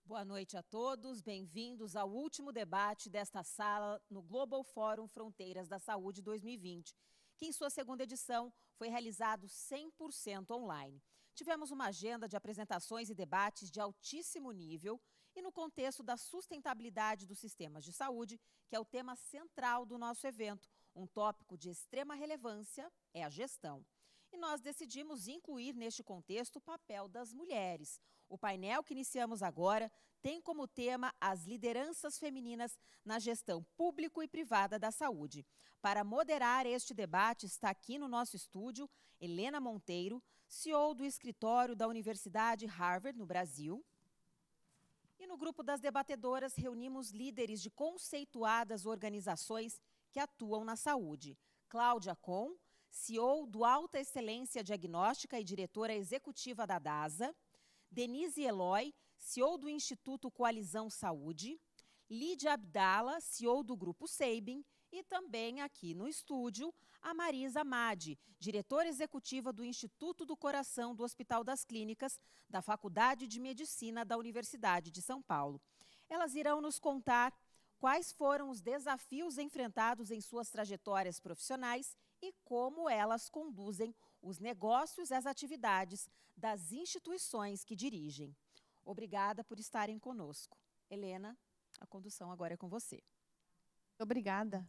Boa noite a todos, bem-vindos ao último debate desta sala no Global Forum Fronteiras da Saúde 2020, que em sua segunda edição foi realizado 100% online. Tivemos uma agenda de apresentações e debates de altíssimo nível e no contexto da sustentabilidade dos sistemas de saúde, que é o tema central do nosso evento, um tópico de extrema relevância é a gestão. E nós decidimos incluir neste contexto o papel das mulheres. O painel que iniciamos agora tem como tema as lideranças femininas na gestão público e privada da saúde. Para moderar este debate está aqui no nosso estúdio Helena Monteiro, CEO do escritório da Universidade Harvard, no Brasil. E no grupo das debatedoras reunimos líderes de conceituadas organizações que atuam na saúde. Cláudia Kohn, CEO do Alta Excelência Diagnóstica e diretora executiva da DASA, Denise Eloy, CEO do Instituto Coalizão Saúde, Lídia Abdala, CEO do Grupo Sabin, e também aqui no estúdio, a Marisa Madi, diretora executiva do Instituto do Coração do Hospital das Clínicas, da Faculdade de Medicina da Universidade de São Paulo. Elas irão nos contar quais foram os desafios enfrentados em suas trajetórias profissionais e como elas conduzem os negócios e as atividades das instituições que dirigem. Obrigada por estarem conosco. Helena, a condução agora é com você. Obrigada.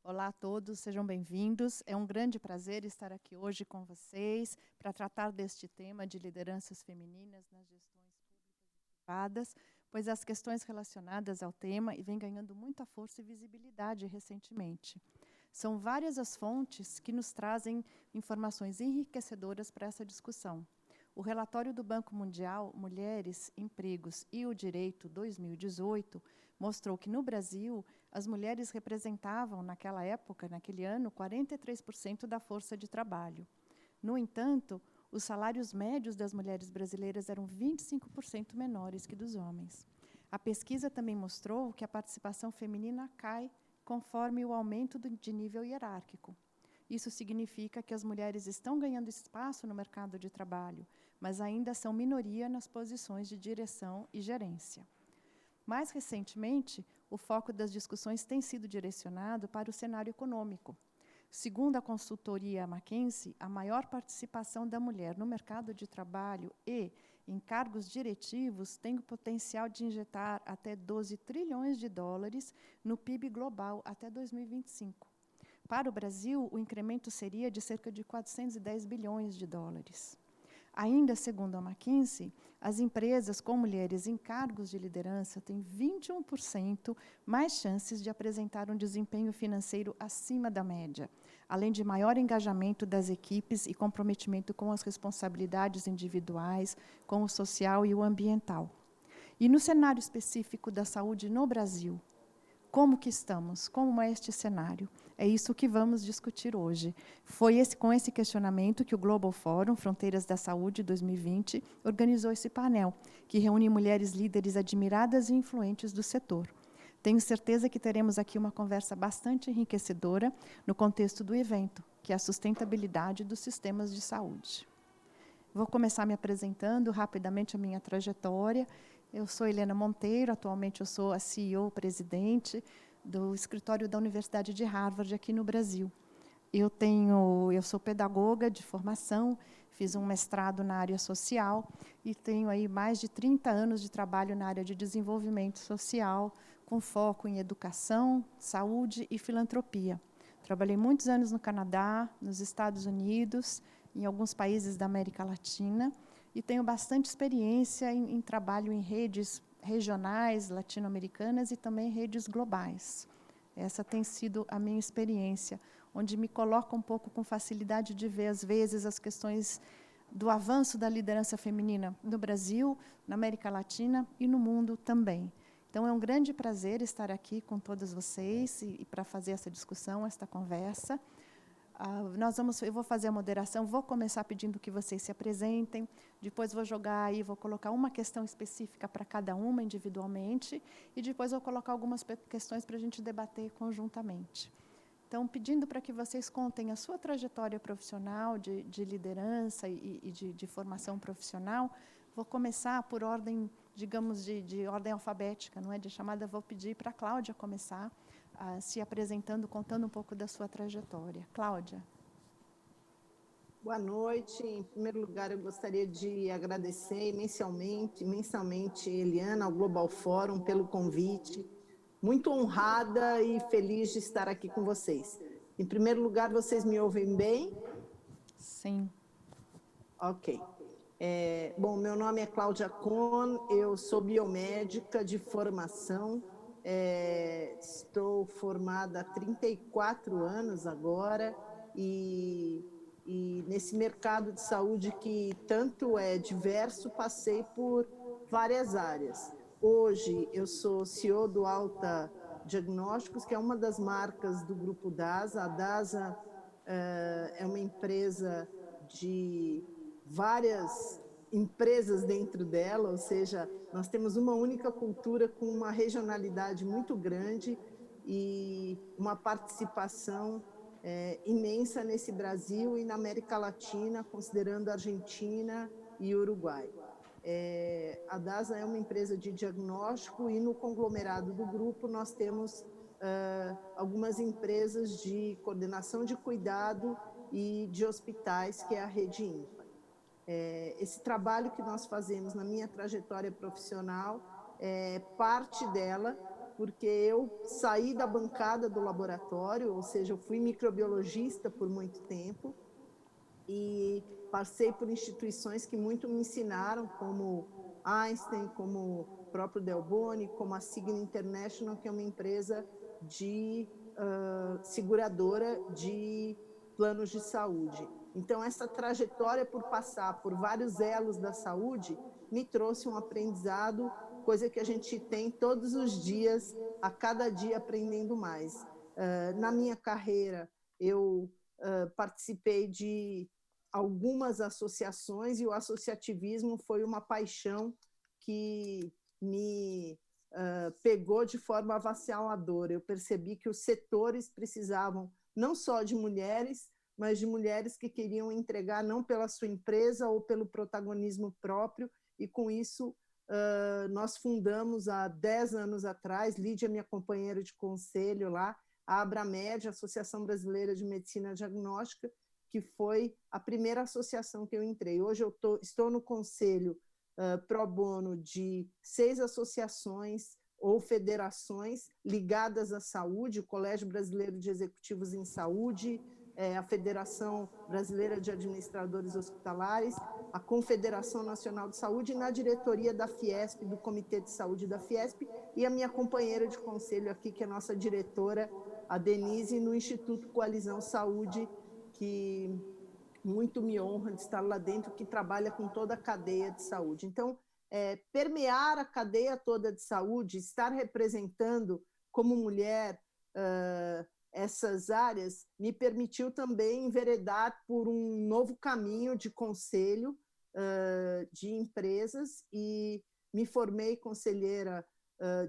Olá a todos, sejam bem-vindos. É um grande prazer estar aqui hoje com vocês para tratar deste tema de lideranças femininas nas gestões públicas e privadas, pois as questões relacionadas ao tema vêm ganhando muita força e visibilidade recentemente. São várias as fontes que nos trazem informações enriquecedoras para essa discussão. O relatório do Banco Mundial, Mulheres, Empregos e o Direito 2018, mostrou que no Brasil as mulheres representavam, naquela época, naquele ano, 43% da força de trabalho. No entanto, os salários médios das mulheres brasileiras eram 25% menores que dos homens. A pesquisa também mostrou que a participação feminina cai conforme o aumento de nível hierárquico. Isso significa que as mulheres estão ganhando espaço no mercado de trabalho, mas ainda são minoria nas posições de direção e gerência. Mais recentemente, o foco das discussões tem sido direcionado para o cenário econômico. Segundo a consultoria McKinsey, a maior participação da mulher no mercado de trabalho e em cargos diretivos tem o potencial de injetar até 12 trilhões de dólares no PIB global até 2025. Para o Brasil, o incremento seria de cerca de 410 bilhões de dólares. Ainda segundo a McKinsey, as empresas com mulheres em cargos de liderança têm 21% mais chances de apresentar um desempenho financeiro acima da média, além de maior engajamento das equipes e comprometimento com as responsabilidades individuais, com o social e o ambiental. E no cenário específico da saúde no Brasil, como que estamos? Como é este cenário? É isso que vamos discutir hoje. Foi com esse questionamento que o Global Forum Fronteiras da Saúde 2020 organizou esse painel, que reúne mulheres líderes admiradas e influentes do setor. Tenho certeza que teremos aqui uma conversa bastante enriquecedora no contexto do evento, que é a sustentabilidade dos sistemas de saúde. Vou começar me apresentando rapidamente a minha trajetória. Eu sou Helena Monteiro, atualmente eu sou a CEO, presidente do escritório da Universidade de Harvard, aqui no Brasil. Eu sou pedagoga de formação, fiz um mestrado na área social e tenho aí mais de 30 anos de trabalho na área de desenvolvimento social, com foco em educação, saúde e filantropia. Trabalhei muitos anos no Canadá, nos Estados Unidos, em alguns países da América Latina, e tenho bastante experiência em trabalho em redes regionais, latino-americanas e também redes globais. Essa tem sido a minha experiência, onde me coloca um pouco com facilidade de ver, às vezes, as questões do avanço da liderança feminina no Brasil, na América Latina e no mundo também. Então, é um grande prazer estar aqui com todas vocês e para fazer essa discussão, esta conversa. Eu vou fazer a moderação, vou começar pedindo que vocês se apresentem, depois vou jogar aí, vou colocar uma questão específica para cada uma individualmente, e depois vou colocar algumas questões para a gente debater conjuntamente. Então, pedindo para que vocês contem a sua trajetória profissional de liderança e de formação profissional, vou começar por ordem digamos, de ordem alfabética, não é? De chamada, vou pedir para a Cláudia começar se apresentando, contando um pouco da sua trajetória. Cláudia. Boa noite. Em primeiro lugar, eu gostaria de agradecer imensamente Eliana, ao Global Forum, pelo convite. Muito honrada e feliz de estar aqui com vocês. Em primeiro lugar, vocês me ouvem bem? Sim. Ok. Bom, meu nome é Cláudia Kohn, eu sou biomédica de formação, estou formada há 34 anos agora e nesse mercado de saúde que tanto é diverso, passei por várias áreas. Hoje eu sou CEO do Alta Diagnósticos, que é uma das marcas do Grupo DASA. A DASA é uma empresa de várias empresas dentro dela, ou seja, nós temos uma única cultura com uma regionalidade muito grande e uma participação imensa nesse Brasil e na América Latina, considerando Argentina e Uruguai. A DASA é uma empresa de diagnóstico e no conglomerado do grupo nós temos algumas empresas de coordenação de cuidado e de hospitais, que é a Rede Ímpar. Esse trabalho que nós fazemos na minha trajetória profissional é parte dela, porque eu saí da bancada do laboratório, ou seja, eu fui microbiologista por muito tempo e passei por instituições que muito me ensinaram, como Einstein, como o próprio Delboni, como a Cigna International, que é uma empresa de seguradora de planos de saúde. Então, essa trajetória por passar por vários elos da saúde me trouxe um aprendizado, coisa que a gente tem todos os dias, a cada dia aprendendo mais. Na minha carreira, eu participei de algumas associações e o associativismo foi uma paixão que me pegou de forma avassaladora. Eu percebi que os setores precisavam não só de mulheres, mas de mulheres que queriam entregar não pela sua empresa ou pelo protagonismo próprio, e com isso nós fundamos há 10 anos atrás, Lídia, minha companheira de conselho lá, a Abramed, Associação Brasileira de Medicina Diagnóstica, que foi a primeira associação que eu entrei. Hoje eu estou no conselho pro bono de 6 associações ou federações ligadas à saúde, o Colégio Brasileiro de Executivos em Saúde, a Federação Brasileira de Administradores Hospitalares, a Confederação Nacional de Saúde, e na diretoria da Fiesp, do Comitê de Saúde da Fiesp, e a minha companheira de conselho aqui, que é a nossa diretora, a Denise, no Instituto Coalizão Saúde, que muito me honra de estar lá dentro, que trabalha com toda a cadeia de saúde. Então, permear a cadeia toda de saúde, estar representando como mulher essas áreas, me permitiu também enveredar por um novo caminho de conselho de empresas, e me formei conselheira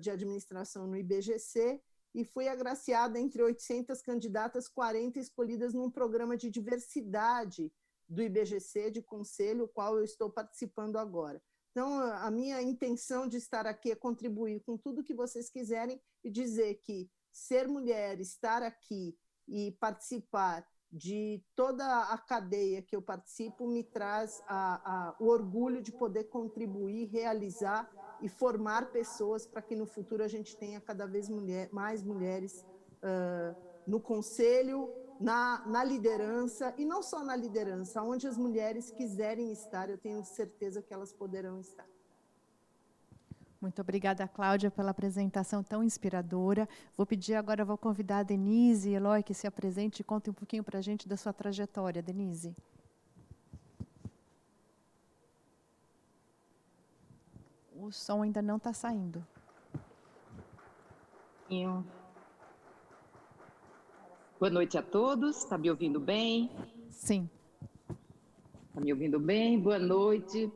de administração no IBGC, e fui agraciada entre 800 candidatas, 40 escolhidas num programa de diversidade do IBGC, de conselho, o qual eu estou participando agora. Então, a minha intenção de estar aqui é contribuir com tudo que vocês quiserem e dizer que ser mulher, estar aqui e participar de toda a cadeia que eu participo me traz o orgulho de poder contribuir, realizar e formar pessoas para que no futuro a gente tenha cada vez mais mulheres no conselho, na liderança, e não só na liderança, onde as mulheres quiserem estar, eu tenho certeza que elas poderão estar. Muito obrigada, Cláudia, pela apresentação tão inspiradora. Vou pedir agora, vou convidar a Denise e Eloy que se apresente e contem um pouquinho para a gente da sua trajetória. Denise. O som ainda não está saindo. Boa noite a todos. Está me ouvindo bem? Sim. Está me ouvindo bem? Boa noite.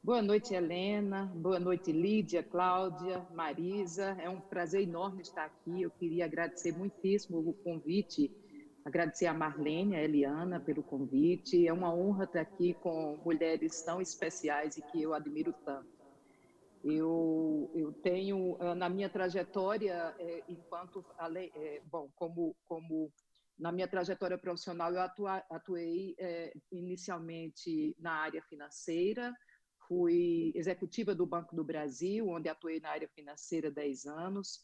Boa noite, Helena. Boa noite, Lídia, Cláudia, Marisa. É um prazer enorme estar aqui. Eu queria agradecer muitíssimo o convite, agradecer a Marlene, a Eliana pelo convite. É uma honra estar aqui com mulheres tão especiais e que eu admiro tanto. Eu tenho, na minha trajetória, enquanto, como na minha trajetória profissional, eu atuei inicialmente na área financeira, fui executiva do Banco do Brasil, onde atuei na área financeira 10 anos.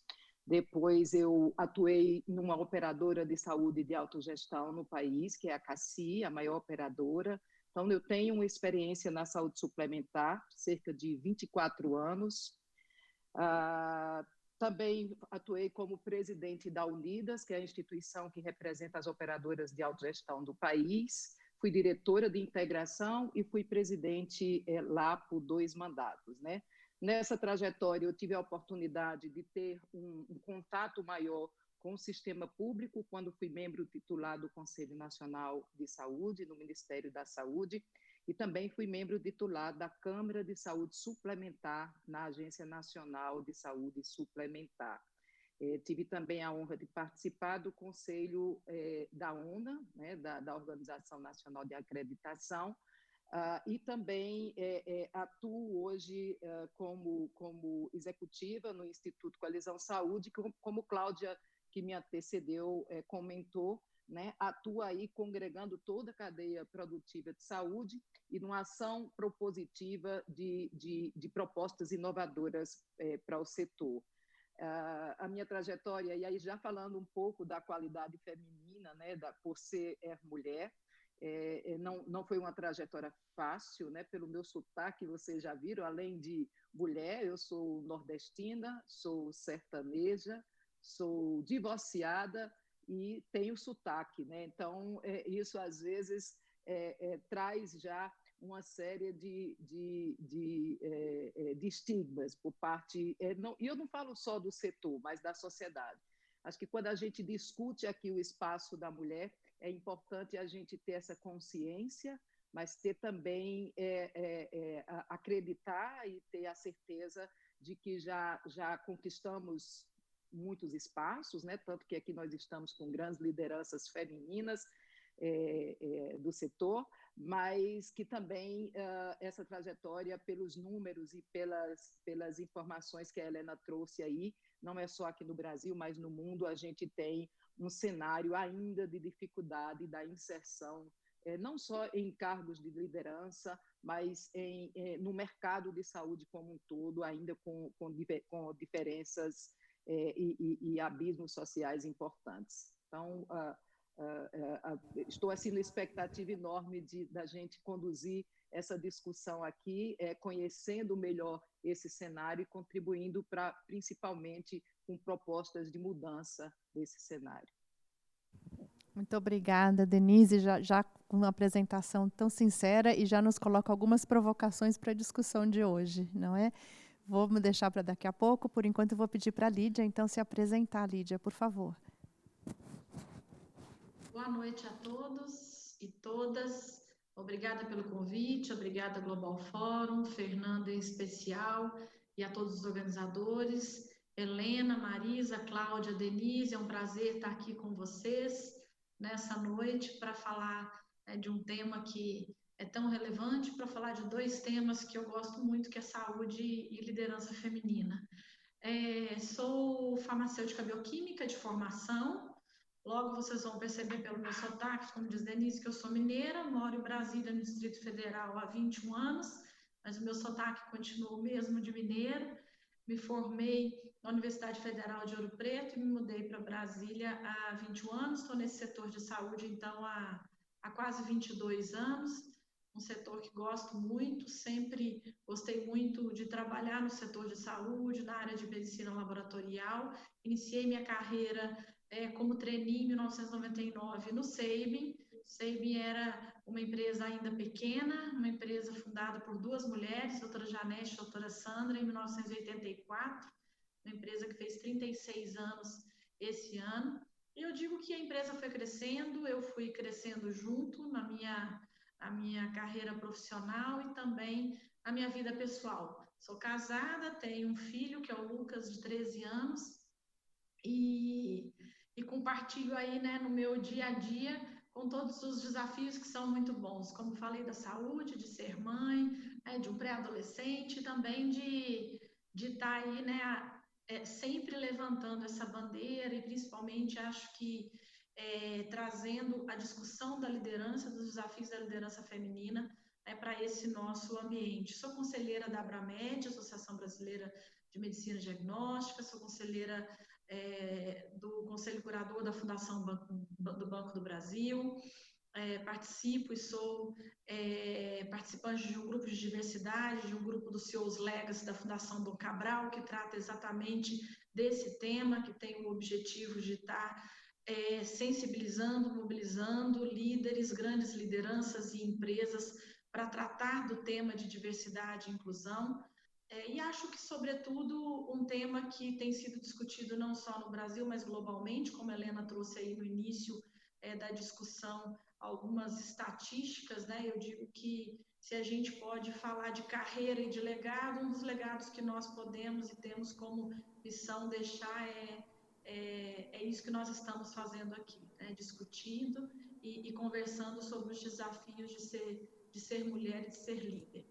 Depois eu atuei numa operadora de saúde de autogestão no país, que é a CACI, a maior operadora. Então, eu tenho uma experiência na saúde suplementar, cerca de 24 anos. Também atuei como presidente da Unidas, que é a instituição que representa as operadoras de autogestão do país. Fui diretora de integração e fui presidente lá por 2 mandatos, né? Nessa trajetória, eu tive a oportunidade de ter um contato maior com o sistema público, quando fui membro titular do Conselho Nacional de Saúde, no Ministério da Saúde, e também fui membro titular da Câmara de Saúde Suplementar, na Agência Nacional de Saúde Suplementar. Tive também a honra de participar do Conselho da ONA, né, da Organização Nacional de Acreditação, e também atuo hoje como executiva no Instituto Coalizão Saúde, como Cláudia, que me antecedeu, comentou, né, atua aí congregando toda a cadeia produtiva de saúde e numa ação propositiva de propostas inovadoras para o setor. A minha trajetória, e aí já falando um pouco da qualidade feminina, né, por ser mulher, não foi uma trajetória fácil, né? Pelo meu sotaque, vocês já viram, além de mulher, eu sou nordestina, sou sertaneja, sou divorciada e tenho sotaque, né? Então, isso às vezes traz já uma série de estigmas por parte... E eu não falo só do setor, mas da sociedade. Acho que quando a gente discute aqui o espaço da mulher, é importante a gente ter essa consciência, mas ter também acreditar e ter a certeza de que já conquistamos muitos espaços, né? Tanto que aqui nós estamos com grandes lideranças femininas do setor, mas que também essa trajetória, pelos números e pelas informações que a Helena trouxe aí, não é só aqui no Brasil, mas no mundo, a gente tem um cenário ainda de dificuldade da inserção, não só em cargos de liderança, mas no mercado de saúde como um todo, ainda com diferenças e abismos sociais importantes. Então, estou assim na expectativa enorme da gente conduzir essa discussão aqui, conhecendo melhor esse cenário e contribuindo para, principalmente, com propostas de mudança desse cenário. Muito obrigada, Denise, já com uma apresentação tão sincera e já nos coloca algumas provocações para a discussão de hoje, não é? Vou me deixar para daqui a pouco, por enquanto eu vou pedir para a Lídia, então, se apresentar. Lídia, por favor. Boa noite a todos e todas. Obrigada pelo convite, obrigada Global Fórum, Fernanda em especial, e a todos os organizadores, Helena, Marisa, Cláudia, Denise, é um prazer estar aqui com vocês nessa noite para falar de um tema que é tão relevante, para falar de 2 temas que eu gosto muito, que é saúde e liderança feminina. Sou farmacêutica bioquímica de formação. Logo vocês vão perceber pelo meu sotaque, como diz Denise, que eu sou mineira, moro em Brasília, no Distrito Federal, há 21 anos, mas o meu sotaque continua o mesmo de mineiro. Me formei na Universidade Federal de Ouro Preto e me mudei para Brasília há 21 anos. Estou nesse setor de saúde, então, há quase 22 anos. Um setor que gosto muito, sempre gostei muito de trabalhar no setor de saúde, na área de medicina laboratorial. Iniciei minha carreira como trainee em 1999 no Sabin. Sabin era uma empresa ainda pequena, uma empresa fundada por 2 mulheres, doutora Janete e doutora Sandra, em 1984, uma empresa que fez 36 anos esse ano. E eu digo que a empresa foi crescendo, eu fui crescendo junto na minha carreira profissional e também na minha vida pessoal. Sou casada, tenho um filho, que é o Lucas, de 13 anos, e compartilho aí, né, no meu dia a dia com todos os desafios que são muito bons, como falei da saúde, de ser mãe, de um pré-adolescente, também de estar aí, né, sempre levantando essa bandeira e principalmente acho que trazendo a discussão da liderança, dos desafios da liderança feminina, para esse nosso ambiente. Sou conselheira da Abramed, Associação Brasileira de Medicina Diagnóstica, sou conselheira do Conselho Curador da Fundação do Banco do Brasil, participo e sou participante de um grupo de diversidade, de um grupo do CEOs Legacy da Fundação Dom Cabral, que trata exatamente desse tema, que tem o objetivo de estar sensibilizando, mobilizando líderes, grandes lideranças e empresas para tratar do tema de diversidade e inclusão. E acho que, sobretudo, um tema que tem sido discutido não só no Brasil, mas globalmente, como a Helena trouxe aí no início da discussão, algumas estatísticas, né? Eu digo que se a gente pode falar de carreira e de legado, um dos legados que nós podemos e temos como missão deixar é isso que nós estamos fazendo aqui, né? Discutindo e conversando sobre os desafios de ser mulher e de ser líder.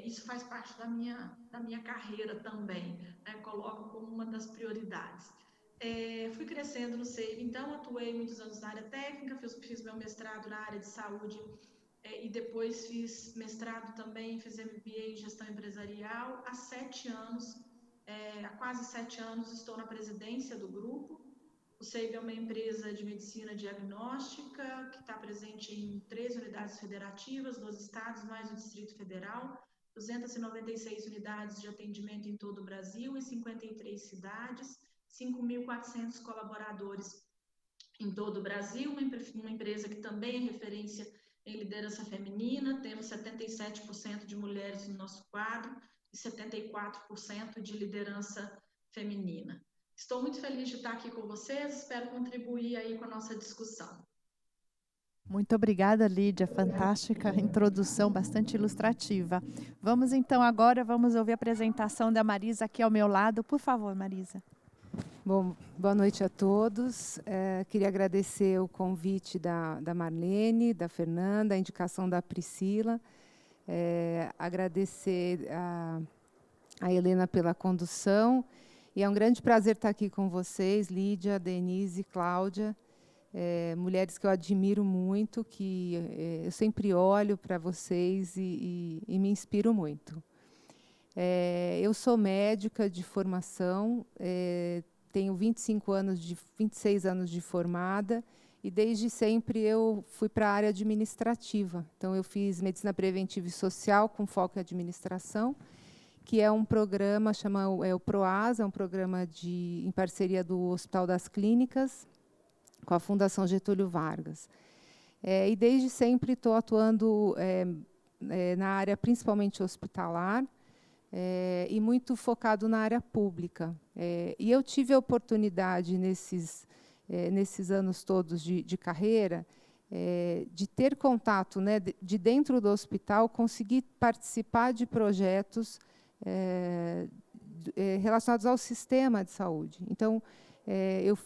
Isso faz parte da minha carreira também, né? Coloco como uma das prioridades. Fui crescendo no SEIB, então atuei muitos anos na área técnica, fiz meu mestrado na área de saúde e depois fiz mestrado também, fiz MBA em gestão empresarial. Há quase 7 anos estou na presidência do grupo. O SEIB é uma empresa de medicina diagnóstica que está presente em 13 unidades federativas, 12 estados, mais o Distrito Federal, 296 unidades de atendimento em todo o Brasil e 53 cidades, 5.400 colaboradores em todo o Brasil, uma empresa que também é referência em liderança feminina, temos 77% de mulheres no nosso quadro e 74% de liderança feminina. Estou muito feliz de estar aqui com vocês, espero contribuir aí com a nossa discussão. Muito obrigada, Lídia, fantástica introdução, bastante ilustrativa. Vamos então agora, vamos ouvir a apresentação da Marisa aqui ao meu lado. Por favor, Marisa. Bom, boa noite a todos. Queria agradecer o convite da Marlene, da Fernanda, a indicação da Priscila. Agradecer a Helena pela condução. E é um grande prazer estar aqui com vocês, Lídia, Denise, Cláudia, mulheres que eu admiro muito, que eu sempre olho para vocês e me inspiro muito. Eu sou médica de formação, tenho 26 anos de formada e desde sempre eu fui para a área administrativa. Então eu fiz medicina preventiva e social com foco em administração, que é um programa, o PROASA, é um programa em parceria do Hospital das Clínicas, com a Fundação Getúlio Vargas. E desde sempre estou atuando na área principalmente hospitalar, e muito focado na área pública. E eu tive a oportunidade, nesses anos todos de carreira, de ter contato, né, de dentro do hospital, conseguir participar de projetos relacionados ao sistema de saúde. Então,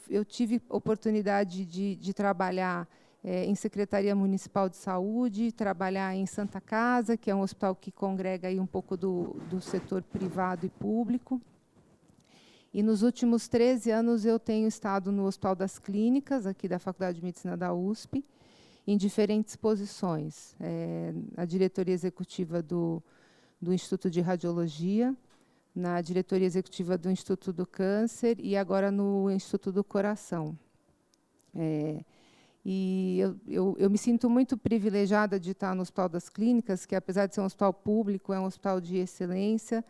eu tive oportunidade de trabalhar em Secretaria Municipal de Saúde, trabalhar em Santa Casa, que é um hospital que congrega aí um pouco do setor privado e público. E nos últimos 13 anos eu tenho estado no Hospital das Clínicas, aqui da Faculdade de Medicina da USP, em diferentes posições. A diretoria executiva do Instituto de Radiologia, na diretoria executiva do Instituto do Câncer e agora no Instituto do Coração. E eu me sinto muito privilegiada de estar no Hospital das Clínicas, que, apesar de ser um hospital público, é um hospital de excelência,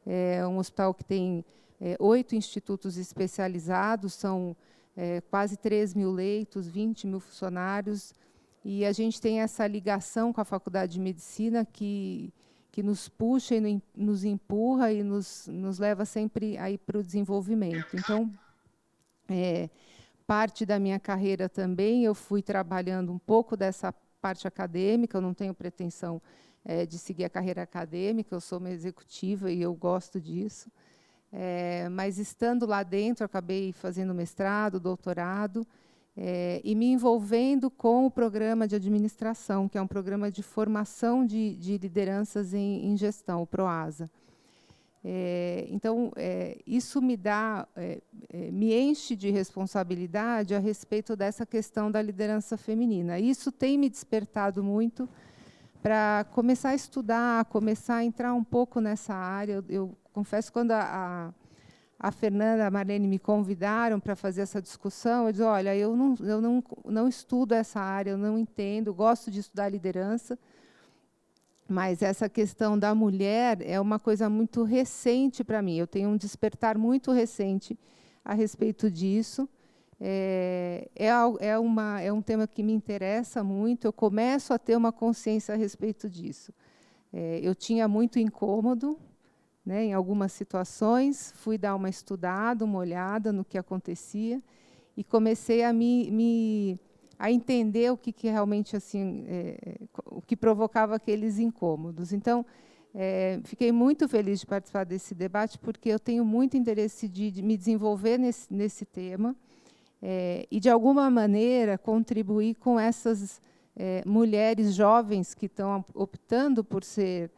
é um hospital que tem 8 institutos especializados, são quase 3.000 leitos, 20.000 funcionários, e a gente tem essa ligação com a Faculdade de Medicina que nos puxa e nos empurra e nos leva sempre aí para o desenvolvimento. Então, parte da minha carreira também, eu fui trabalhando um pouco dessa parte acadêmica, eu não tenho pretensão de seguir a carreira acadêmica, eu sou uma executiva e eu gosto disso. Mas, estando lá dentro, acabei fazendo mestrado, doutorado, e me envolvendo com o programa de administração, que é um programa de formação de lideranças em gestão, o PROASA. Então, isso me enche de responsabilidade a respeito dessa questão da liderança feminina. Isso tem me despertado muito para começar a estudar, começar a entrar um pouco nessa área. Eu confesso, quando a Fernanda, a Marlene me convidaram para fazer essa discussão, eu disse, olha, eu não estudo essa área, eu não entendo, gosto de estudar liderança, mas essa questão da mulher é uma coisa muito recente para mim. Eu tenho um despertar muito recente a respeito disso. É um tema que me interessa muito. Eu começo a ter uma consciência a respeito disso. Eu tinha muito incômodo, né, em algumas situações. Fui dar uma estudada, uma olhada no que acontecia e comecei a entender o que realmente, assim, o que provocava aqueles incômodos. Então, fiquei muito feliz de participar desse debate, porque eu tenho muito interesse de me desenvolver nesse tema e, de alguma maneira, contribuir com essas mulheres jovens que estão optando por ser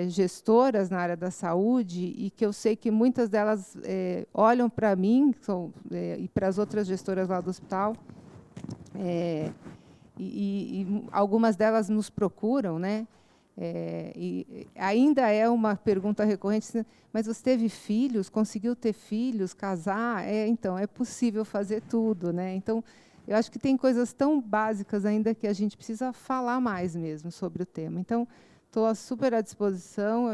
gestoras na área da saúde, e que eu sei que muitas delas olham para mim e para as outras gestoras lá do hospital, e algumas delas nos procuram, né? E ainda é uma pergunta recorrente, mas você teve filhos, conseguiu ter filhos, casar? Então, é possível fazer tudo, né? Então, eu acho que tem coisas tão básicas ainda que a gente precisa falar mais mesmo sobre o tema. Então, estou super à disposição,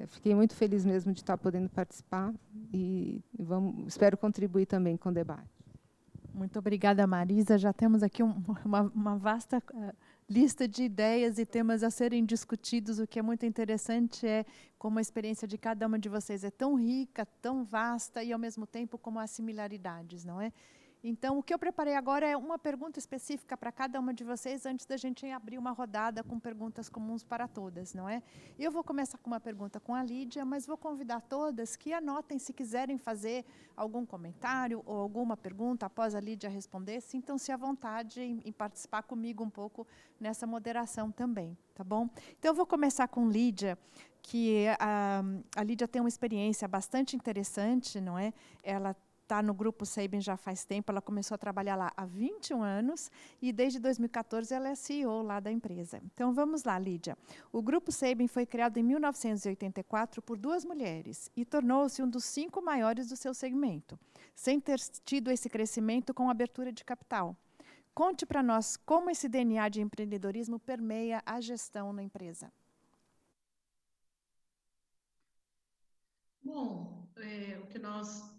fiquei muito feliz mesmo de estar podendo participar e espero contribuir também com o debate. Muito obrigada, Marisa. Já temos aqui uma vasta lista de ideias e temas a serem discutidos. O que é muito interessante é como a experiência de cada uma de vocês é tão rica, tão vasta e, ao mesmo tempo, como há similaridades, não é? Então, o que eu preparei agora é uma pergunta específica para cada uma de vocês, antes da gente abrir uma rodada com perguntas comuns para todas, não é? Eu vou começar com uma pergunta com a Lídia, mas vou convidar todas que anotem, se quiserem fazer algum comentário ou alguma pergunta após a Lídia responder, sintam-se à vontade em participar comigo um pouco nessa moderação também, tá bom? Então, eu vou começar com Lídia, que a Lídia tem uma experiência bastante interessante, não é? Ela está no Grupo Sabin já faz tempo, ela começou a trabalhar lá há 21 anos e desde 2014 ela é CEO lá da empresa. Então vamos lá, Lídia. O Grupo Sabin foi criado em 1984 por 2 mulheres e tornou-se um dos 5 maiores do seu segmento, sem ter tido esse crescimento com abertura de capital. Conte para nós como esse DNA de empreendedorismo permeia a gestão na empresa. Bom, o que nós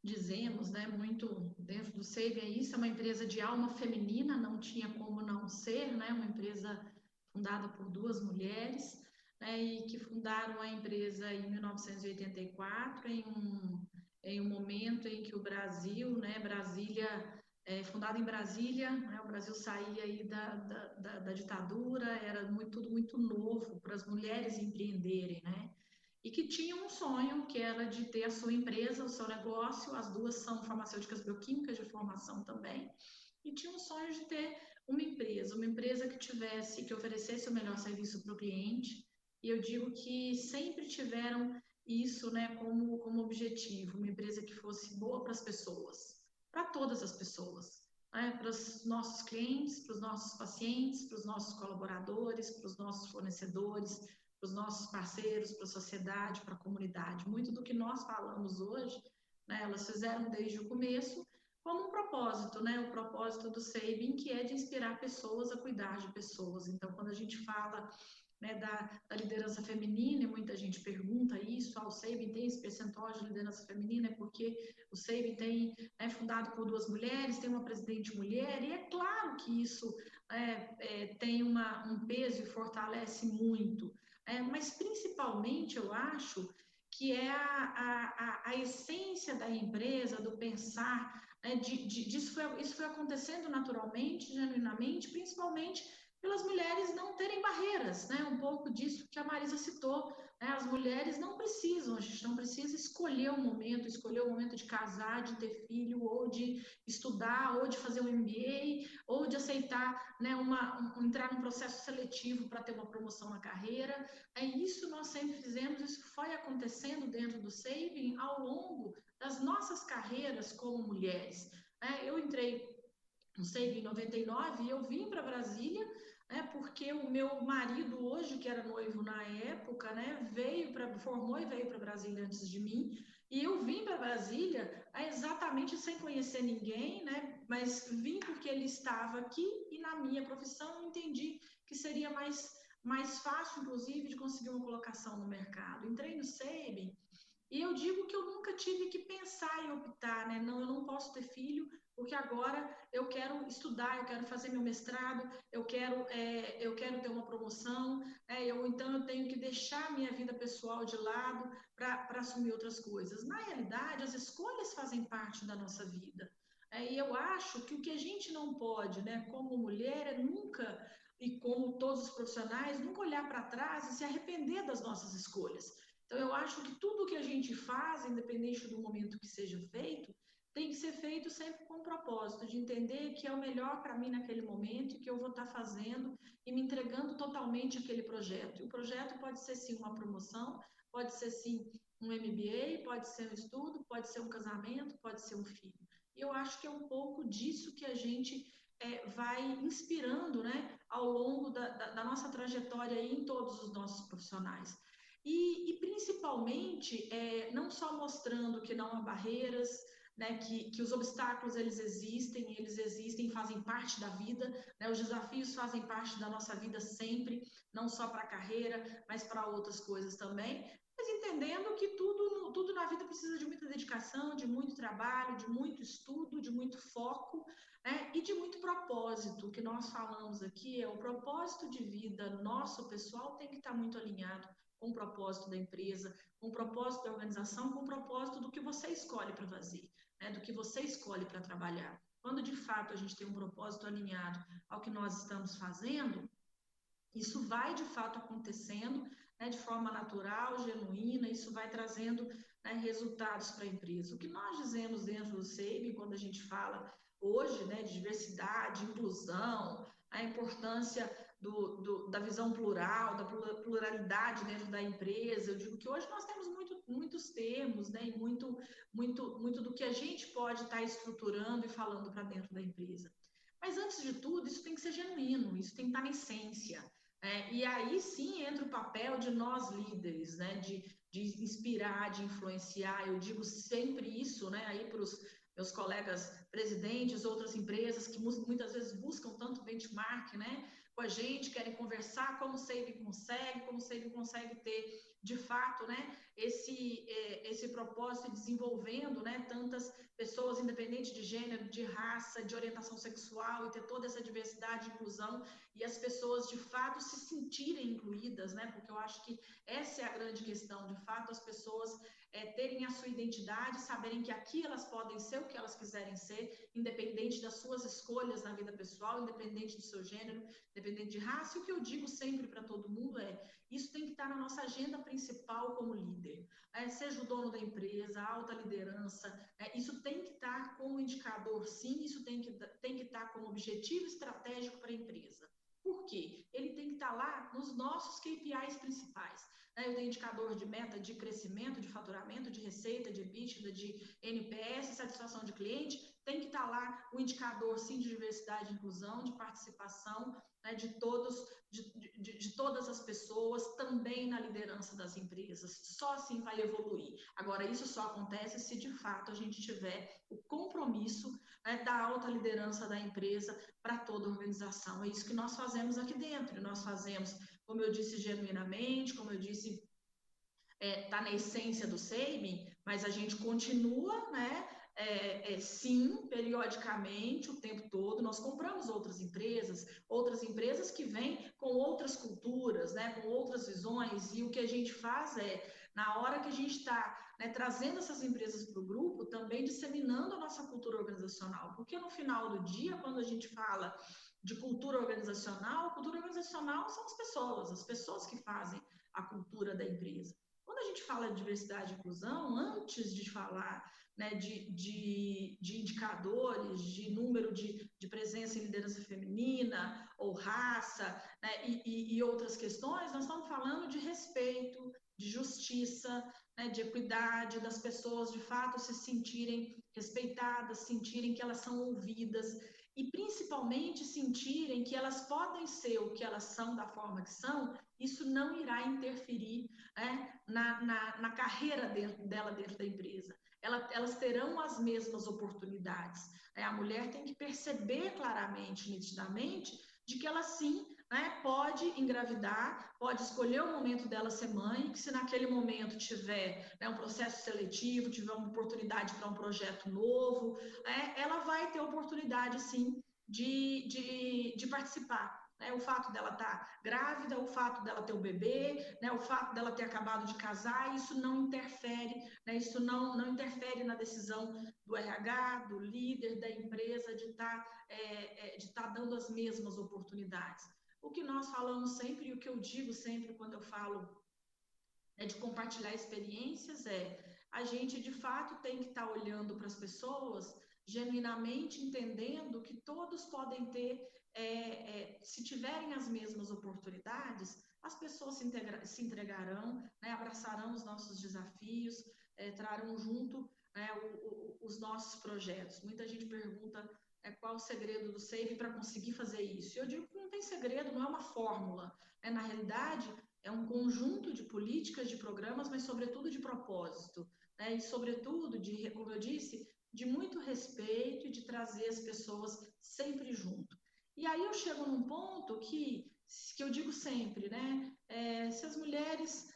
dizemos, né, muito dentro do Sabin é isso, é uma empresa de alma feminina, não tinha como não ser, né, uma empresa fundada por 2 mulheres, né, e que fundaram a empresa em 1984, em um momento em que o Brasil, né, fundada em Brasília, né, o Brasil saía aí da ditadura, era tudo muito novo para as mulheres empreenderem, né? E que tinham um sonho, que era de ter a sua empresa, o seu negócio. As 2 são farmacêuticas bioquímicas de formação também, e tinham um sonho de ter uma empresa que oferecesse o melhor serviço para o cliente. E eu digo que sempre tiveram isso, né, como objetivo, uma empresa que fosse boa para as pessoas, para todas as pessoas, né, para os nossos clientes, para os nossos pacientes, para os nossos colaboradores, para os nossos fornecedores, para os nossos parceiros, para a sociedade, para a comunidade. Muito do que nós falamos hoje, né, elas fizeram desde o começo como um propósito, né, o propósito do Sabin, que é de inspirar pessoas a cuidar de pessoas. Então, quando a gente fala, né, da liderança feminina, e muita gente pergunta isso, o Sabin tem esse percentual de liderança feminina, porque o Sabin é fundado por 2 mulheres, tem uma presidente mulher, e é claro que isso tem um peso e fortalece muito. Mas, principalmente, eu acho que é a essência da empresa, do pensar, né, isso foi acontecendo naturalmente, genuinamente, principalmente pelas mulheres não terem barreiras, né? Um pouco disso que a Marisa citou, né? As mulheres não precisam, a gente não precisa escolher o momento de casar, de ter filho, ou de estudar, ou de fazer um MBA, ou de aceitar, né, entrar num processo seletivo para ter uma promoção na carreira. Isso nós sempre fizemos, isso foi acontecendo dentro do Saving ao longo das nossas carreiras como mulheres. Eu entrei no Saving em 99 e eu vim para Brasília, porque o meu marido hoje, que era noivo na época, né, formou e veio para Brasília antes de mim, e eu vim para Brasília exatamente sem conhecer ninguém, né, mas vim porque ele estava aqui e na minha profissão eu entendi que seria mais fácil, inclusive, de conseguir uma colocação no mercado. Entrei no Saving e eu digo que eu nunca tive que pensar em optar, né? Não, eu não posso ter filho, porque agora eu quero estudar, eu quero fazer meu mestrado, eu quero ter uma promoção, então eu tenho que deixar minha vida pessoal de lado para assumir outras coisas. Na realidade, as escolhas fazem parte da nossa vida. E eu acho que o que a gente não pode, né, como mulher, é nunca, e como todos os profissionais, nunca olhar para trás e se arrepender das nossas escolhas. Então, eu acho que tudo que a gente faz, independente do momento que seja feito, tem que ser feito sempre com o propósito de entender que é o melhor para mim naquele momento e que eu vou estar fazendo e me entregando totalmente àquele projeto. E o projeto pode ser, sim, uma promoção, pode ser, sim, um MBA, pode ser um estudo, pode ser um casamento, pode ser um filho. E eu acho que é um pouco disso que a gente vai inspirando, né, ao longo da nossa trajetória em todos os nossos profissionais. E principalmente, não só mostrando que não há barreiras, né, que os obstáculos eles existem, fazem parte da vida, né, os desafios fazem parte da nossa vida sempre, não só para a carreira, mas para outras coisas também, mas entendendo que tudo na vida precisa de muita dedicação, de muito trabalho, de muito estudo, de muito foco, né, e de muito propósito. O que nós falamos aqui é o propósito de vida nosso, pessoal, tem que estar muito alinhado com o propósito da empresa, com o propósito da organização, com o propósito do que você escolhe para fazer, né, do que você escolhe para trabalhar. Quando de fato a gente tem um propósito alinhado ao que nós estamos fazendo, isso vai de fato acontecendo, né, de forma natural, genuína, isso vai trazendo, né, resultados para a empresa. O que nós dizemos dentro do SEIB, quando a gente fala hoje, né, de diversidade, inclusão, a importância da visão plural, da pluralidade dentro da empresa, eu digo que hoje nós temos muitos termos, né, e muito do que a gente pode estar estruturando e falando para dentro da empresa. Mas antes de tudo, isso tem que ser genuíno, isso tem que estar na essência. E aí sim entra o papel de nós líderes, né, de inspirar, de influenciar. Eu digo sempre isso, né, aí para os meus colegas presidentes, outras empresas que muitas vezes buscam tanto benchmark, né, com a gente, querem conversar como o Saving consegue ter, de fato, né, esse propósito desenvolvendo, né, tantas pessoas independente de gênero, de raça, de orientação sexual e ter toda essa diversidade e inclusão e as pessoas de fato se sentirem incluídas, né? Porque eu acho que essa é a grande questão, de fato as pessoas terem a sua identidade, saberem que aqui elas podem ser o que elas quiserem ser, independente das suas escolhas na vida pessoal, independente do seu gênero, independente de raça. E o que eu digo sempre para todo mundo isso tem que estar na nossa agenda principal como líder. Seja o dono da empresa, a alta liderança, isso tem que estar como indicador, sim, isso tem que estar como objetivo estratégico para a empresa. Por quê? Ele tem que estar lá nos nossos KPIs principais. Eu tenho indicador de meta de crescimento, de faturamento, de receita, de EBITDA, de NPS, satisfação de cliente. Tem que estar lá o indicador, sim, de diversidade e inclusão, de participação, né, de todas as pessoas, também na liderança das empresas. Só assim vai evoluir. Agora, isso só acontece se de fato a gente tiver o compromisso, né, da alta liderança da empresa para toda a organização. É isso que nós fazemos aqui dentro. Nós fazemos, como eu disse, genuinamente, como eu disse, está na essência do Saving, mas a gente continua, né? Sim, periodicamente, o tempo todo, nós compramos outras empresas que vêm com outras culturas, né, com outras visões, e o que a gente faz na hora que a gente está, né, trazendo essas empresas para o grupo, também disseminando a nossa cultura organizacional, porque no final do dia, quando a gente fala de cultura organizacional são as pessoas que fazem a cultura da empresa. Quando a gente fala de diversidade e inclusão, antes de falar, né, de indicadores, de número de presença em liderança feminina ou raça, né, e outras questões, nós estamos falando de respeito, de justiça, né, de equidade, das pessoas de fato se sentirem respeitadas, sentirem que elas são ouvidas e principalmente sentirem que elas podem ser o que elas são da forma que são. Isso não irá interferir, né, na carreira dela dentro da empresa. Elas terão as mesmas oportunidades. A mulher tem que perceber claramente, nitidamente, de que ela sim, né, pode engravidar, pode escolher o momento dela ser mãe, que se naquele momento tiver, né, um processo seletivo, tiver uma oportunidade para um projeto novo, ela vai ter oportunidade sim de participar. Né, o fato dela estar grávida, o fato dela ter o bebê, né, o fato dela ter acabado de casar, isso não interfere, né, isso não interfere na decisão do RH, do líder, da empresa de estar dando as mesmas oportunidades. O que nós falamos sempre e o que eu digo sempre quando eu falo, né, de compartilhar experiências a gente de fato tem que estar olhando para as pessoas genuinamente entendendo que todos podem ter, se tiverem as mesmas oportunidades, as pessoas se entregarão, né, abraçarão os nossos desafios, trarão junto, né, os nossos projetos. Muita gente pergunta qual o segredo do SAFE para conseguir fazer isso. Eu digo que não tem segredo, não é uma fórmula. Na realidade, é um conjunto de políticas, de programas, mas sobretudo de propósito, né? E sobretudo, como eu disse, de muito respeito e de trazer as pessoas sempre junto. E aí eu chego num ponto que eu digo sempre, né? Se as mulheres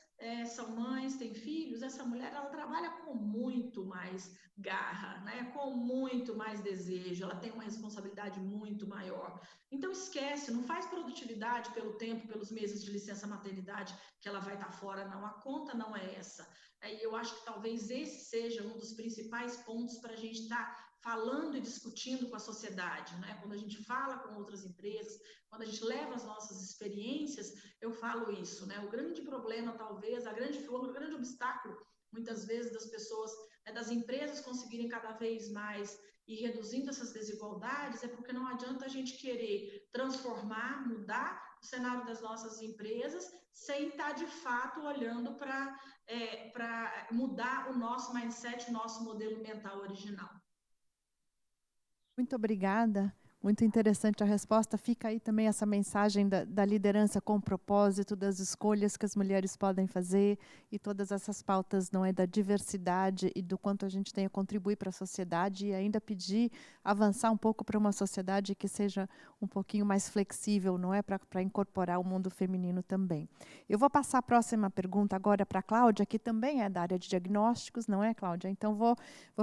são mães, têm filhos, essa mulher ela trabalha com muito mais garra, né? Com muito mais desejo, ela tem uma responsabilidade muito maior. Então esquece, não faz produtividade pelo tempo, pelos meses de licença maternidade que ela vai estar fora, não. A conta não é essa. E eu acho que talvez esse seja um dos principais pontos para a gente estar falando e discutindo com a sociedade, né? Quando a gente fala com outras empresas, quando a gente leva as nossas experiências, eu falo isso, né? O grande problema, talvez, o grande obstáculo, muitas vezes, das pessoas, das empresas conseguirem cada vez mais e reduzindo essas desigualdades, é porque não adianta a gente querer transformar, mudar o cenário das nossas empresas sem estar, de fato, olhando para mudar o nosso mindset, o nosso modelo mental original. Muito obrigada. Muito interessante a resposta. Fica aí também essa mensagem da liderança com propósito, das escolhas que as mulheres podem fazer e todas essas pautas, não é, da diversidade e do quanto a gente tem a contribuir para a sociedade e ainda pedir, avançar um pouco para uma sociedade que seja um pouquinho mais flexível, não é, para incorporar o mundo feminino também. Eu vou passar a próxima pergunta agora para a Cláudia, que também é da área de diagnósticos, não é, Cláudia? Então, vou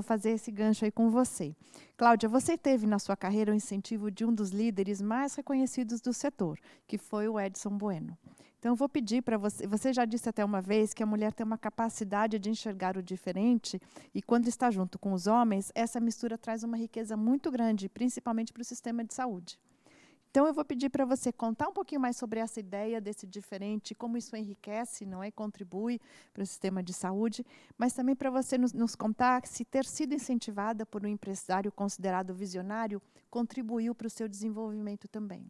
fazer esse gancho aí com você. Cláudia, você teve na sua carreira o incentivo de um dos líderes mais reconhecidos do setor, que foi o Edson Bueno. Então, eu vou pedir para você já disse até uma vez que a mulher tem uma capacidade de enxergar o diferente e quando está junto com os homens, essa mistura traz uma riqueza muito grande, principalmente para o sistema de saúde. Então, eu vou pedir para você contar um pouquinho mais sobre essa ideia desse diferente, como isso enriquece, não é, contribui para o sistema de saúde, mas também para você nos contar se ter sido incentivada por um empresário considerado visionário contribuiu para o seu desenvolvimento também.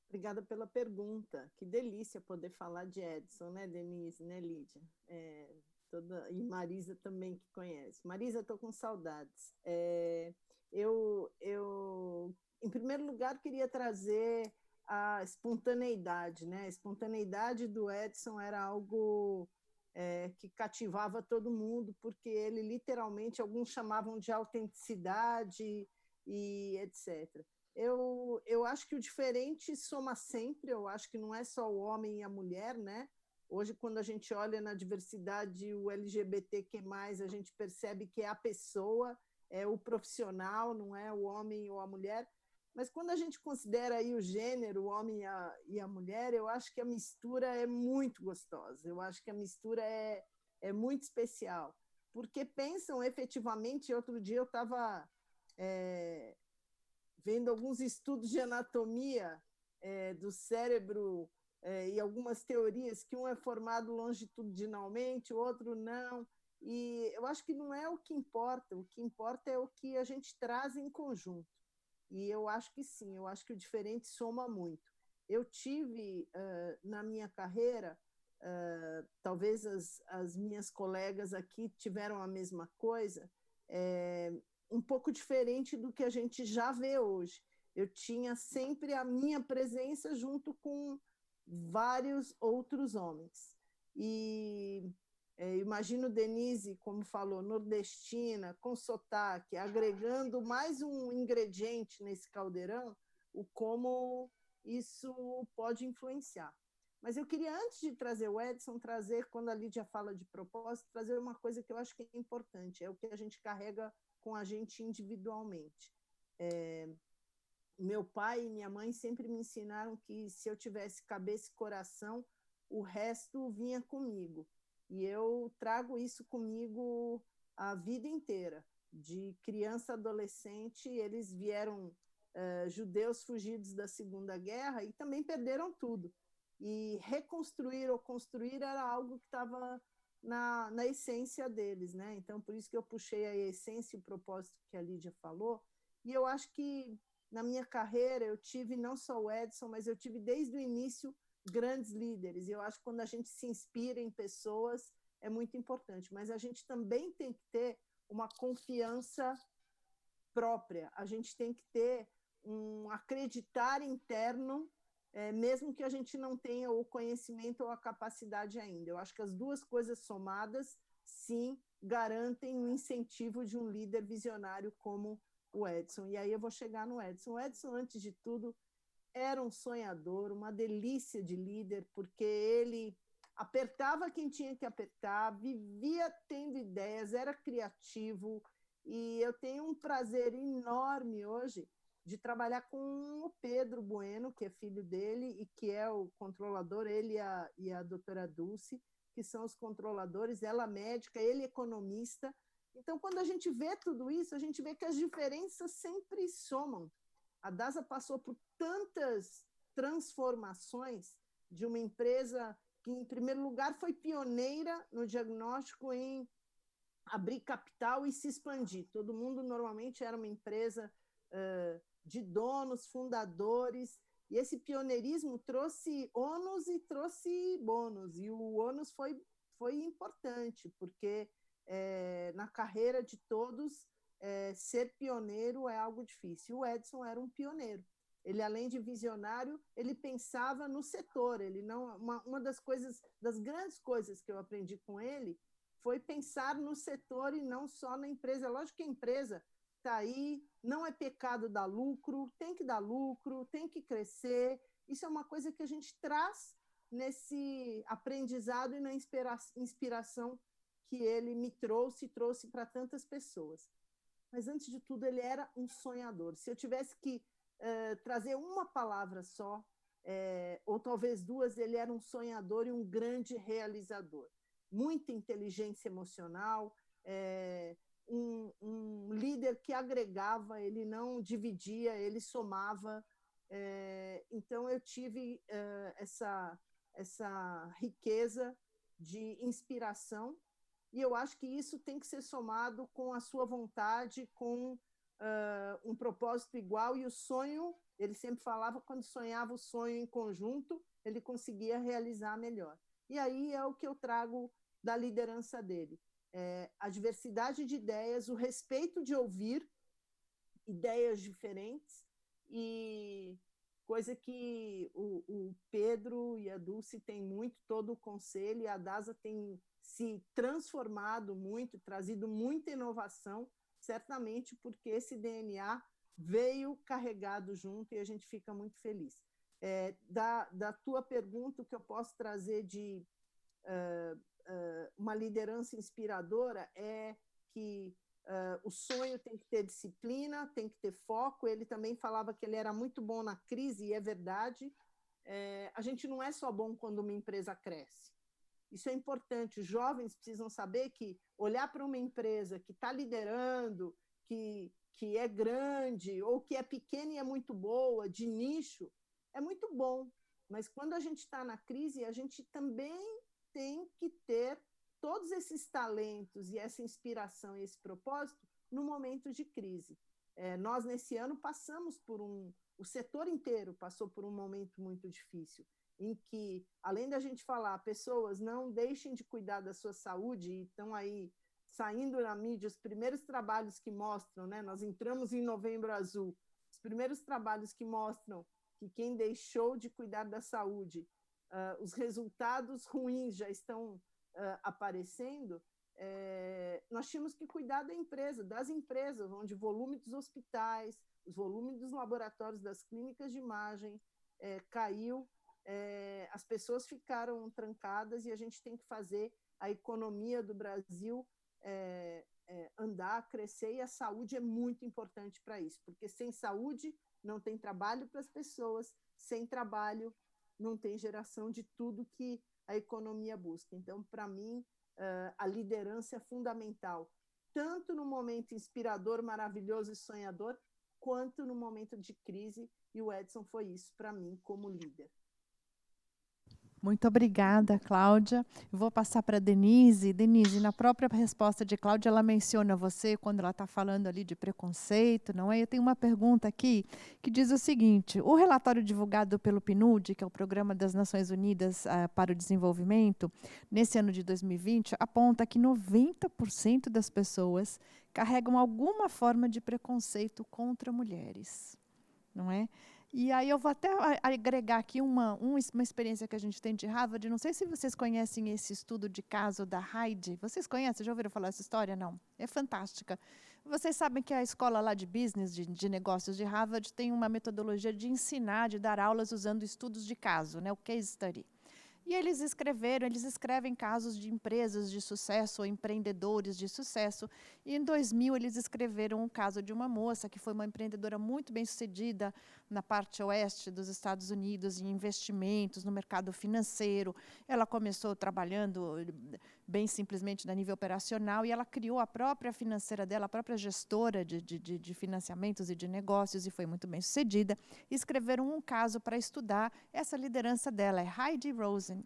Obrigada pela pergunta. Que delícia poder falar de Edson, né, Denise, né, Lídia? E Marisa também, que conhece. Marisa, estou com saudades. Eu, em primeiro lugar, queria trazer a espontaneidade, né? A espontaneidade do Edson era algo que cativava todo mundo, porque ele literalmente, alguns chamavam de autenticidade e etc. Eu acho que o diferente soma sempre, eu acho que não é só o homem e a mulher, né? Hoje, quando a gente olha na diversidade, o LGBTQ+, a gente percebe que é a pessoa, é o profissional, não é o homem ou a mulher. Mas quando a gente considera aí o gênero, o homem e a mulher, eu acho que a mistura é muito gostosa. Eu acho que a mistura é muito especial. Porque pensam efetivamente, outro dia eu estava vendo alguns estudos de anatomia do cérebro e algumas teorias, que um é formado longitudinalmente, o outro não. E eu acho que não é o que importa é o que a gente traz em conjunto. E eu acho que sim, eu acho que o diferente soma muito. Eu tive, na minha carreira, talvez as minhas colegas aqui tiveram a mesma coisa, um pouco diferente do que a gente já vê hoje. Eu tinha sempre a minha presença junto com vários outros homens. E imagino Denise, como falou, nordestina, com sotaque, agregando mais um ingrediente nesse caldeirão, o como isso pode influenciar. Mas eu queria, antes de trazer o Edson, quando a Lídia fala de propósito, trazer uma coisa que eu acho que é importante, é o que a gente carrega com a gente individualmente. Meu pai e minha mãe sempre me ensinaram que se eu tivesse cabeça e coração, o resto vinha comigo. E eu trago isso comigo a vida inteira. De criança, adolescente, eles vieram judeus fugidos da Segunda Guerra e também perderam tudo. E reconstruir ou construir era algo que estava na essência deles, né? Então, por isso que eu puxei a essência e o propósito que a Lídia falou. E eu acho que na minha carreira eu tive não só o Edson, mas eu tive desde o início grandes líderes. E eu acho que quando a gente se inspira em pessoas é muito importante, mas a gente também tem que ter uma confiança própria. A gente tem que ter um acreditar interno, mesmo que a gente não tenha o conhecimento ou a capacidade ainda. Eu acho que as duas coisas somadas, sim, garantem o incentivo de um líder visionário como o Edson. E aí eu vou chegar no Edson. O Edson, antes de tudo, era um sonhador, uma delícia de líder, porque ele apertava quem tinha que apertar, vivia tendo ideias, era criativo, e eu tenho um prazer enorme hoje de trabalhar com o Pedro Bueno, que é filho dele e que é o controlador, ele e a doutora Dulce, que são os controladores, ela médica, ele economista. Então, quando a gente vê tudo isso, a gente vê que as diferenças sempre somam. A DASA passou por tantas transformações de uma empresa que, em primeiro lugar, foi pioneira no diagnóstico em abrir capital e se expandir. Todo mundo normalmente era uma empresa de donos, fundadores, e esse pioneirismo trouxe ônus e trouxe bônus, e o ônus foi importante, porque na carreira de todos, ser pioneiro é algo difícil. O Edson era um pioneiro. Ele, além de visionário, ele pensava no setor. Ele não, uma das grandes coisas que eu aprendi com ele foi pensar no setor e não só na empresa. Lógico que a empresa está aí, não é pecado dar lucro, tem que crescer. Isso é uma coisa que a gente traz nesse aprendizado e na inspiração que ele me trouxe para tantas pessoas. Mas, antes de tudo, ele era um sonhador. Se eu tivesse que trazer uma palavra só, ou talvez duas, ele era um sonhador e um grande realizador. Muita inteligência emocional, um líder que agregava, ele não dividia, ele somava. Então, eu tive essa riqueza de inspiração, e eu acho que isso tem que ser somado com a sua vontade, com um propósito igual, e o sonho, ele sempre falava, quando sonhava o sonho em conjunto, ele conseguia realizar melhor. E aí é o que eu trago da liderança dele. A diversidade de ideias, o respeito de ouvir ideias diferentes, e coisa que o Pedro e a Dulce têm muito, todo o conselho, e a DASA tem se transformado muito, trazido muita inovação, certamente porque esse DNA veio carregado junto e a gente fica muito feliz. Da tua pergunta, o que eu posso trazer de uma liderança inspiradora é que o sonho tem que ter disciplina, tem que ter foco. Ele também falava que ele era muito bom na crise, e é verdade. A gente não é só bom quando uma empresa cresce. Isso é importante. Os jovens precisam saber que olhar para uma empresa que está liderando, que que é grande ou que é pequena e é muito boa, de nicho, é muito bom. Mas quando a gente está na crise, a gente também tem que ter todos esses talentos e essa inspiração e esse propósito no momento de crise. Nós, nesse ano, passamos por o setor inteiro passou por um momento muito difícil, em que, além da gente falar, pessoas não deixem de cuidar da sua saúde e estão aí saindo na mídia os primeiros trabalhos que mostram, né? Nós entramos em Novembro Azul, os primeiros trabalhos que mostram que quem deixou de cuidar da saúde, os resultados ruins já estão aparecendo, nós tínhamos que cuidar das empresas, onde o volume dos hospitais, os volumes dos laboratórios, das clínicas de imagem caiu, as pessoas ficaram trancadas e a gente tem que fazer a economia do Brasil andar, crescer, e a saúde é muito importante para isso, porque sem saúde não tem trabalho para as pessoas, sem trabalho não tem geração de tudo que a economia busca. Então, para mim, a liderança é fundamental, tanto no momento inspirador, maravilhoso e sonhador, quanto no momento de crise, e o Edson foi isso para mim como líder. Muito obrigada, Cláudia. Eu vou passar para a Denise. Denise, na própria resposta de Cláudia, ela menciona você quando ela está falando ali de preconceito, não é? Eu tenho uma pergunta aqui que diz o seguinte: o relatório divulgado pelo PNUD, que é o Programa das Nações Unidas para o Desenvolvimento, nesse ano de 2020, aponta que 90% das pessoas carregam alguma forma de preconceito contra mulheres, não é? E aí eu vou até agregar aqui uma experiência que a gente tem de Harvard. Não sei se vocês conhecem esse estudo de caso da Heidi. Vocês conhecem? Já ouviram falar essa história? Não. É fantástica. Vocês sabem que a escola lá de business, de negócios de Harvard, tem uma metodologia de ensinar, de dar aulas usando estudos de caso, né? O case study. E eles escrevem casos de empresas de sucesso ou empreendedores de sucesso. E em 2000 eles escreveram um caso de uma moça que foi uma empreendedora muito bem-sucedida na parte oeste dos Estados Unidos, em investimentos, no mercado financeiro. Ela começou trabalhando bem simplesmente no nível operacional e ela criou a própria financeira dela, a própria gestora de financiamentos e de negócios, e foi muito bem-sucedida. E escreveram um caso para estudar essa liderança dela, é Heidi Rosen.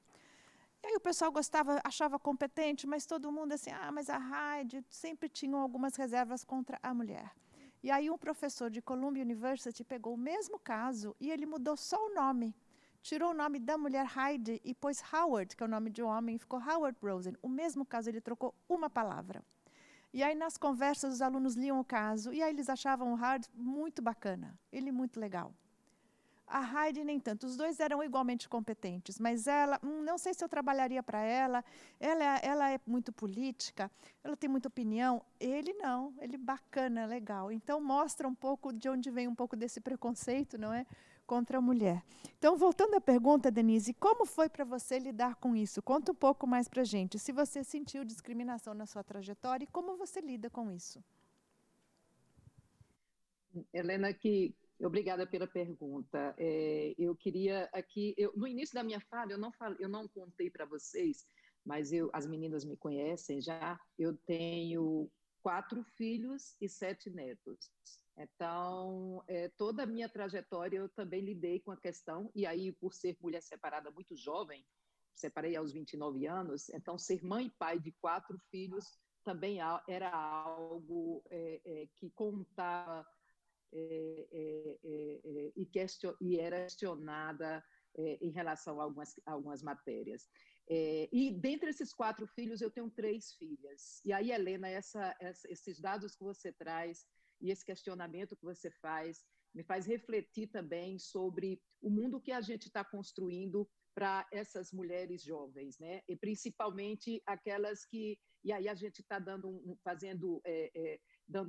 E aí o pessoal gostava, achava competente, mas todo mundo assim, mas a Heidi sempre tinha algumas reservas contra a mulher. E aí um professor de Columbia University pegou o mesmo caso e ele mudou só o nome. Tirou o nome da mulher Heidi e pôs Howard, que é o nome de um homem, e ficou Howard Rosen. O mesmo caso, ele trocou uma palavra. E aí nas conversas os alunos liam o caso e aí eles achavam o Howard muito bacana, ele muito legal. A Heidi nem tanto, os dois eram igualmente competentes, mas ela, não sei se eu trabalharia para ela é muito política, ela tem muita opinião, ele não, ele bacana, legal. Então mostra um pouco de onde vem um pouco desse preconceito, não é? Contra a mulher. Então, voltando à pergunta, Denise, como foi para você lidar com isso? Conta um pouco mais para a gente, se você sentiu discriminação na sua trajetória e como você lida com isso. Helena, obrigada pela pergunta. Eu queria aqui, no início da minha fala, eu não contei para vocês, mas as meninas me conhecem já. Eu tenho 4 filhos e 7 netos. Então, toda a minha trajetória eu também lidei com a questão, e aí, por ser mulher separada muito jovem, separei aos 29 anos, então ser mãe e pai de 4 filhos também era algo que contava e era questionada em relação a algumas matérias. E dentre esses 4 filhos, eu tenho 3 filhas. E aí, Helena, esses dados que você traz e esse questionamento que você faz, me faz refletir também sobre o mundo que a gente está construindo para essas mulheres jovens, né? E principalmente aquelas que... E aí a gente está dando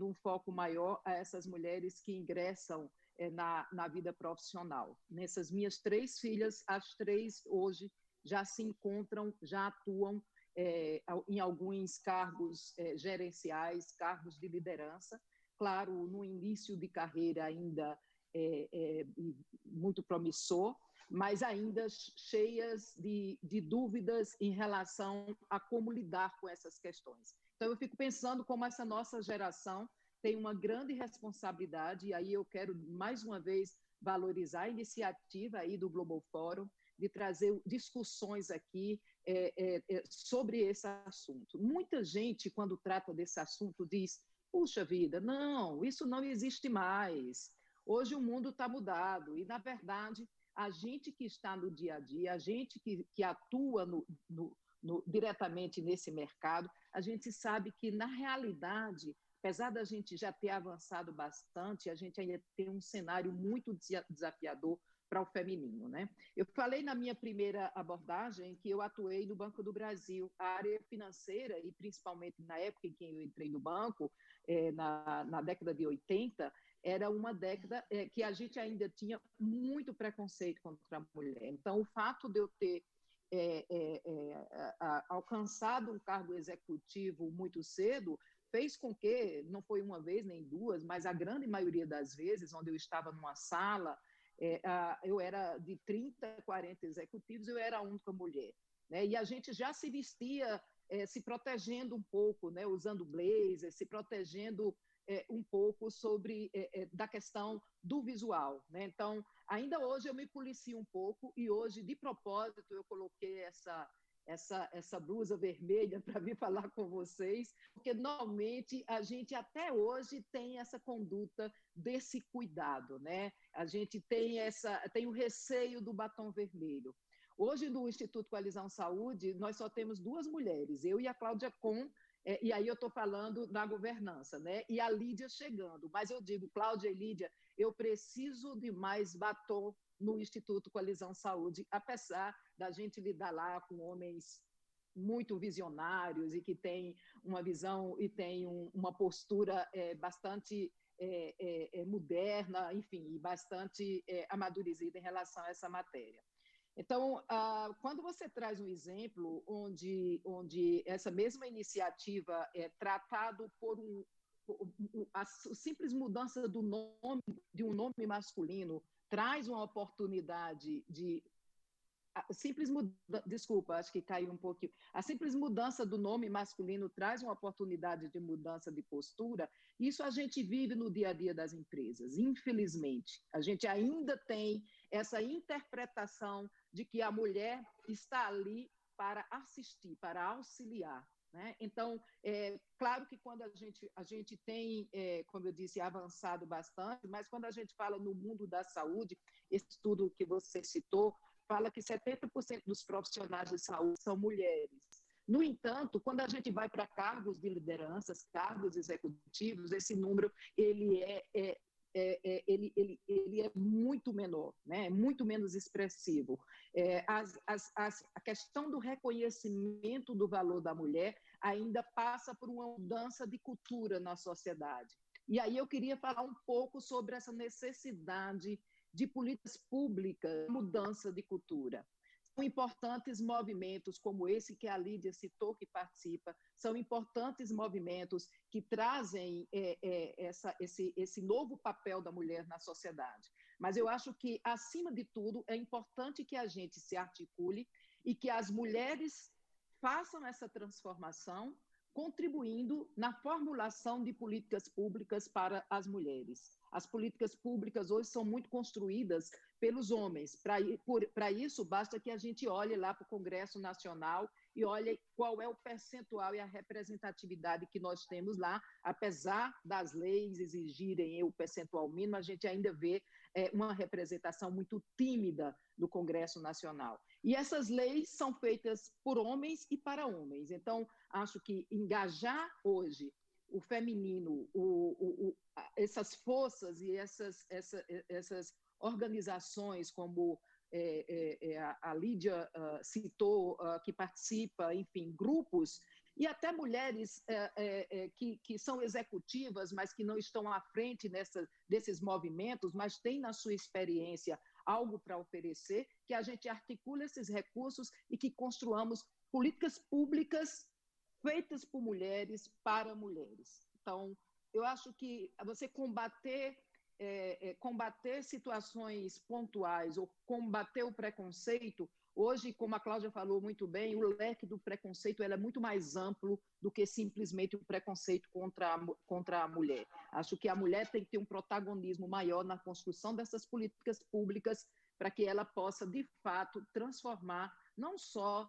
um foco maior a essas mulheres que ingressam na vida profissional. Nessas minhas 3 filhas, as 3 hoje já se encontram, já atuam em alguns cargos gerenciais, cargos de liderança, claro, no início de carreira ainda muito promissor, mas ainda cheias de dúvidas em relação a como lidar com essas questões. Então, eu fico pensando como essa nossa geração tem uma grande responsabilidade, e aí eu quero, mais uma vez, valorizar a iniciativa aí do Global Forum, de trazer discussões aqui sobre esse assunto. Muita gente, quando trata desse assunto, diz, puxa vida, não, isso não existe mais. Hoje o mundo está mudado, e, na verdade, a gente que está no dia a dia, a gente que atua diretamente nesse mercado, a gente sabe que, na realidade, apesar da gente já ter avançado bastante, a gente ainda tem um cenário muito desafiador para o feminino, né? Eu falei na minha primeira abordagem que eu atuei no Banco do Brasil, a área financeira, e principalmente na época em que eu entrei no banco, na década de 80, era uma década que a gente ainda tinha muito preconceito contra a mulher. Então, o fato de eu ter alcançado um cargo executivo muito cedo fez com que, não foi uma vez nem duas, mas a grande maioria das vezes, onde eu estava numa sala, eu era de 30, 40 executivos, eu era a única mulher, né? E a gente já se vestia se protegendo um pouco, né? Usando blazer, se protegendo um pouco da questão do visual, né? Então, ainda hoje eu me policio um pouco, e hoje, de propósito, eu coloquei essa blusa vermelha para vir falar com vocês, porque normalmente a gente até hoje tem essa conduta desse cuidado, né? A gente tem o receio do batom vermelho. Hoje, no Instituto Coalizão Saúde, nós só temos 2 mulheres, eu e a Cláudia Kohn, e aí eu estou falando da governança, né? E a Lídia chegando. Mas eu digo, Cláudia e Lídia, eu preciso de mais batom no Instituto Coalizão Saúde, apesar da gente lidar lá com homens muito visionários e que têm uma visão e têm uma postura bastante moderna, enfim, e bastante amadurecida em relação a essa matéria. Então, quando você traz um exemplo onde essa mesma iniciativa é tratado por a simples mudança de um nome masculino traz uma oportunidade de desculpa, acho que caiu um pouquinho. A simples mudança do nome masculino traz uma oportunidade de mudança de postura. Isso a gente vive no dia a dia das empresas. Infelizmente, a gente ainda tem essa interpretação de que a mulher está ali para assistir, para auxiliar, né? Então, claro que quando a gente tem, como eu disse, avançado bastante, mas quando a gente fala no mundo da saúde, esse estudo que você citou, fala que 70% dos profissionais de saúde são mulheres. No entanto, quando a gente vai para cargos de lideranças, cargos executivos, esse número ele é muito menor, né? Muito menos expressivo. A questão do reconhecimento do valor da mulher ainda passa por uma mudança de cultura na sociedade. E aí eu queria falar um pouco sobre essa necessidade de políticas públicas, mudança de cultura. São importantes movimentos como esse que a Lídia citou, que participa, são importantes movimentos que trazem esse novo papel da mulher na sociedade. Mas eu acho que, acima de tudo, é importante que a gente se articule e que as mulheres façam essa transformação, contribuindo na formulação de políticas públicas para as mulheres. As políticas públicas hoje são muito construídas pelos homens. Para isso, basta que a gente olhe lá para o Congresso Nacional e olhe qual é o percentual e a representatividade que nós temos lá. Apesar das leis exigirem o percentual mínimo, a gente ainda vê uma representação muito tímida no Congresso Nacional. E essas leis são feitas por homens e para homens. Então, acho que engajar hoje o feminino, essas forças e essas organizações, como a Lídia citou, que participa, enfim, grupos, e até mulheres que são executivas, mas que não estão à frente desses movimentos, mas têm na sua experiência algo para oferecer, que a gente articule esses recursos e que construamos políticas públicas feitas por mulheres, para mulheres. Então, eu acho que você combater combater situações pontuais ou combater o preconceito, hoje, como a Cláudia falou muito bem, o leque do preconceito é muito mais amplo do que simplesmente o preconceito contra a mulher. Acho que a mulher tem que ter um protagonismo maior na construção dessas políticas públicas para que ela possa, de fato, transformar não só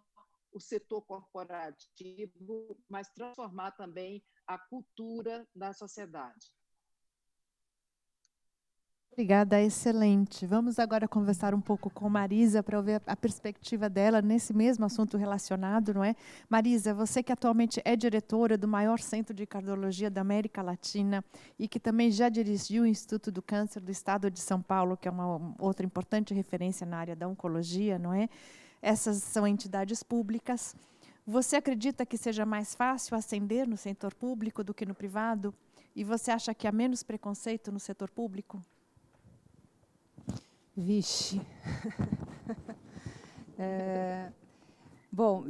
o setor corporativo, mas transformar também a cultura da sociedade. Obrigada, excelente. Vamos agora conversar um pouco com Marisa para ouvir a perspectiva dela nesse mesmo assunto relacionado, não é? Marisa, você que atualmente é diretora do maior centro de cardiologia da América Latina e que também já dirigiu o Instituto do Câncer do Estado de São Paulo, que é uma outra importante referência na área da oncologia, não é? Essas são entidades públicas. Você acredita que seja mais fácil ascender no setor público do que no privado? E você acha que há menos preconceito no setor público? Vixe. Bom,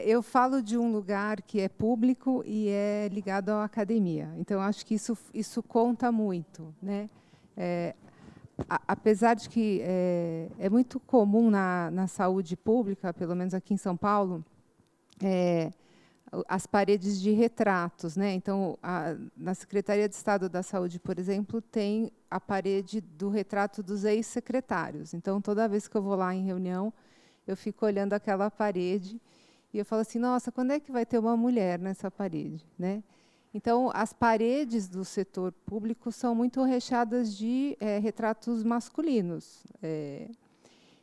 eu falo de um lugar que é público e é ligado à academia. Então, acho que isso conta muito, né? Apesar de que é muito comum na saúde pública, pelo menos aqui em São Paulo, as paredes de retratos, né? Então, na Secretaria de Estado da Saúde, por exemplo, tem a parede do retrato dos ex-secretários. Então, toda vez que eu vou lá em reunião, eu fico olhando aquela parede e eu falo assim, nossa, quando é que vai ter uma mulher nessa parede, né? Então, as paredes do setor público são muito recheadas de retratos masculinos.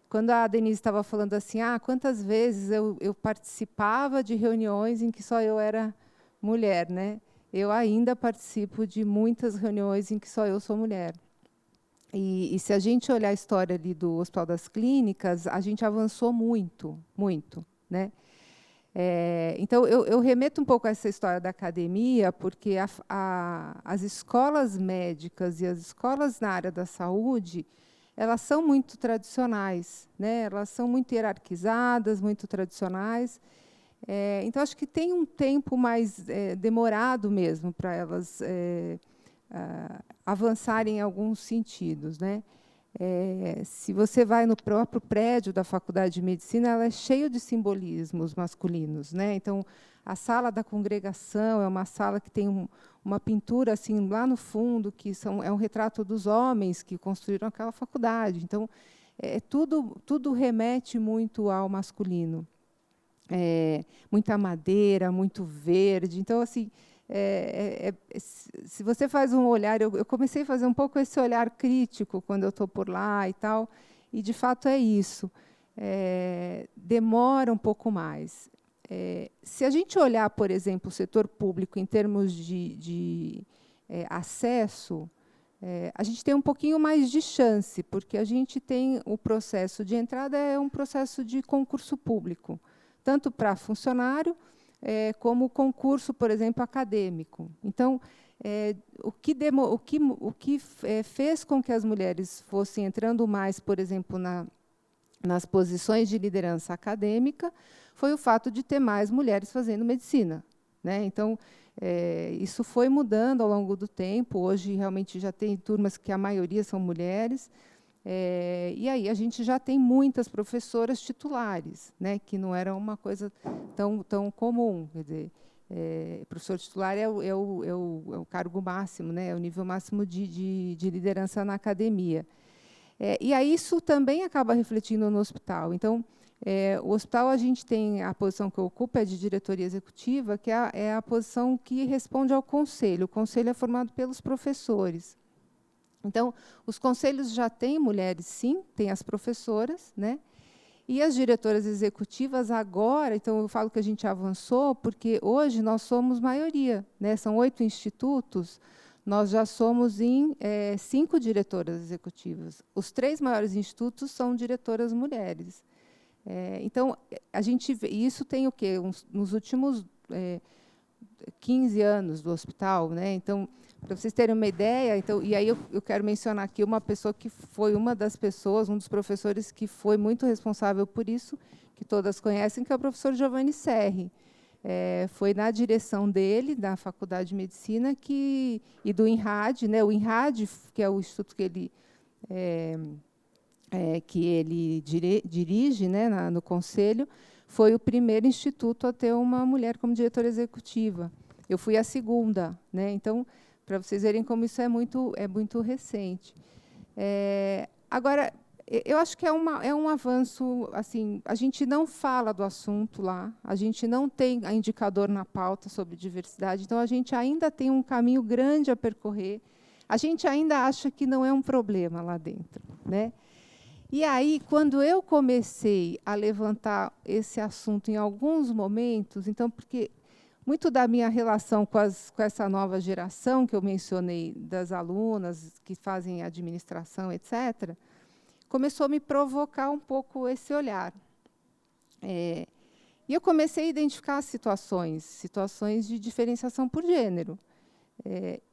Quando a Denise estava falando assim, quantas vezes eu participava de reuniões em que só eu era mulher, né? Eu ainda participo de muitas reuniões em que só eu sou mulher. E se a gente olhar a história ali do Hospital das Clínicas, a gente avançou muito, muito, né? Então, eu remeto um pouco a essa história da academia, porque as escolas médicas e as escolas na área da saúde, elas são muito tradicionais, né? Elas são muito hierarquizadas, muito tradicionais. Então, acho que tem um tempo mais demorado mesmo para elas avançarem em alguns sentidos, né? Se você vai no próprio prédio da Faculdade de Medicina, ela é cheia de simbolismos masculinos, né? Então, a sala da congregação é uma sala que tem uma pintura assim lá no fundo, que é um retrato dos homens que construíram aquela faculdade. Então, tudo remete muito ao masculino. Muita madeira, muito verde. Então, assim, se você faz um olhar, eu comecei a fazer um pouco esse olhar crítico quando eu estou por lá e tal, e de fato é isso. Demora um pouco mais. Se a gente olhar, por exemplo, o setor público em termos de acesso, a gente tem um pouquinho mais de chance, porque a gente tem o processo de entrada, é um processo de concurso público, tanto para funcionário, como concurso, por exemplo, acadêmico. Então, o que fez com que as mulheres fossem entrando mais, por exemplo, nas posições de liderança acadêmica, foi o fato de ter mais mulheres fazendo medicina, né? Então, isso foi mudando ao longo do tempo. Hoje, realmente, já tem turmas que a maioria são mulheres. E aí a gente já tem muitas professoras titulares, né, que não era uma coisa tão comum. Quer dizer, professor titular é o cargo máximo, né, é o nível máximo de liderança na academia. E aí isso também acaba refletindo no hospital. Então, o hospital, a gente tem a posição que eu ocupo, é de diretoria executiva, que é a posição que responde ao conselho. O conselho é formado pelos professores. Então, os conselhos já têm mulheres, sim, tem as professoras, né? E as diretoras executivas agora, então eu falo que a gente avançou, porque hoje nós somos maioria, né? São 8 institutos, nós já somos em 5 diretoras executivas. Os 3 maiores institutos são diretoras mulheres. Então, a gente vê, isso tem o quê? Nos últimos 15 anos do hospital, né? Então, para vocês terem uma ideia, então, e aí eu quero mencionar aqui uma pessoa que foi uma das pessoas, um dos professores que foi muito responsável por isso, que todas conhecem, que é o professor Giovanni Serri. foi na direção dele, da Faculdade de Medicina, e do INRAD, né? O INRAD, que é o instituto que ele dirige, né, no Conselho, foi o primeiro instituto a ter uma mulher como diretora executiva. Eu fui a segunda, né? Então, para vocês verem como isso é muito recente. Agora, eu acho que é um avanço, assim, a gente não fala do assunto lá, a gente não tem indicador na pauta sobre diversidade, então a gente ainda tem um caminho grande a percorrer, a gente ainda acha que não é um problema lá dentro, né? E aí, quando eu comecei a levantar esse assunto em alguns momentos, então, porque muito da minha relação com essa nova geração que eu mencionei, das alunas que fazem administração, etc., começou a me provocar um pouco esse olhar. E eu comecei a identificar situações de diferenciação por gênero.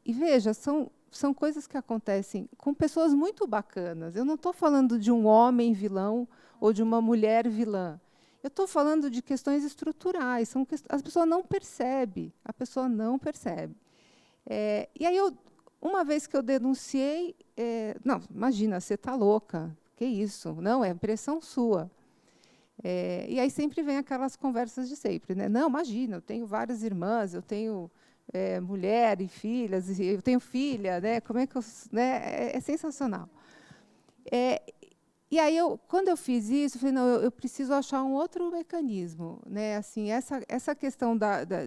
E veja, são coisas que acontecem com pessoas muito bacanas. Eu não estou falando de um homem vilão ou de uma mulher vilã. Eu estou falando de questões estruturais. As pessoas não percebem. A pessoa não percebe. E aí, uma vez que eu denunciei, não, imagina, você está louca. Que isso? Não, é impressão sua. E aí sempre vem aquelas conversas de sempre, né? Não, imagina, eu tenho várias irmãs, eu tenho mulher e filhas, eu tenho filha, né? Como é que eu, né? É sensacional. E aí, quando eu fiz isso, eu falei, não, eu preciso achar um outro mecanismo, né? Assim, essa questão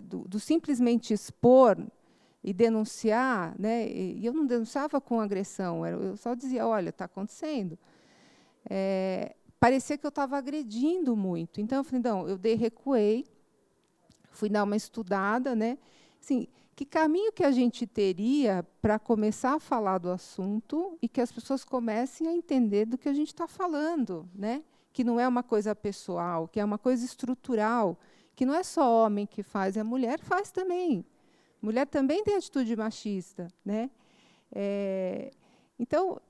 do simplesmente expor e denunciar, né? E eu não denunciava com agressão, eu só dizia, olha, está acontecendo. Parecia que eu estava agredindo muito. Então, eu falei, não, recuei, fui dar uma estudada, né? Assim, que caminho que a gente teria para começar a falar do assunto e que as pessoas comecem a entender do que a gente está falando, né? Que não é uma coisa pessoal, que é uma coisa estrutural, que não é só homem que faz, a mulher faz também. Mulher também tem atitude machista, né? Então,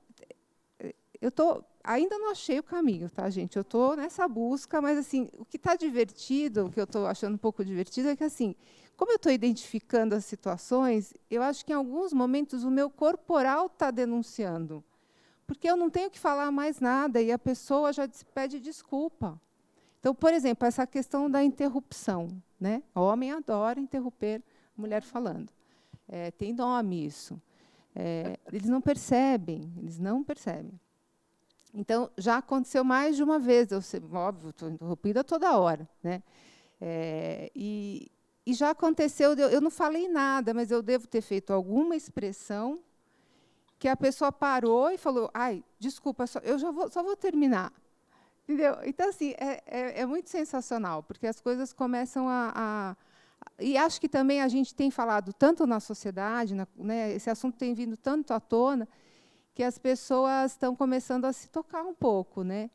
ainda não achei o caminho, tá, gente? Eu estou nessa busca, mas assim, o que está divertido, o que eu estou achando um pouco divertido, é que assim, como eu estou identificando as situações, eu acho que em alguns momentos o meu corporal está denunciando, porque eu não tenho que falar mais nada e a pessoa já pede desculpa. Então, por exemplo, essa questão da interrupção, né? O homem adora interromper a mulher falando. Tem nome isso. Eles não percebem, Então, já aconteceu mais de uma vez. Óbvio, estou interrompida toda hora, né? E já aconteceu, eu não falei nada, mas eu devo ter feito alguma expressão que a pessoa parou e falou, ai, desculpa, eu só vou terminar. Entendeu? Então, assim, é muito sensacional, porque as coisas começam e acho que também a gente tem falado tanto na sociedade, né, esse assunto tem vindo tanto à tona, que as pessoas estão começando a se tocar um pouco, né?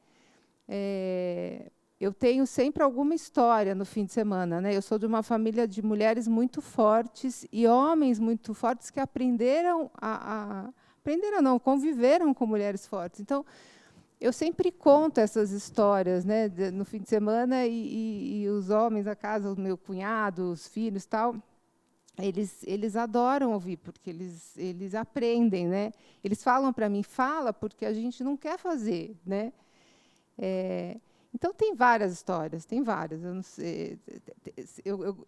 Eu tenho sempre alguma história no fim de semana, né? Eu sou de uma família de mulheres muito fortes e homens muito fortes que conviveram com mulheres fortes. Então, eu sempre conto essas histórias, né, no fim de semana, e os homens da casa, o meu cunhado, os filhos, tal, eles adoram ouvir, porque eles aprendem, né? Eles falam para mim, fala, porque a gente não quer fazer, né? Então, tem várias histórias, tem várias. Eu não sei,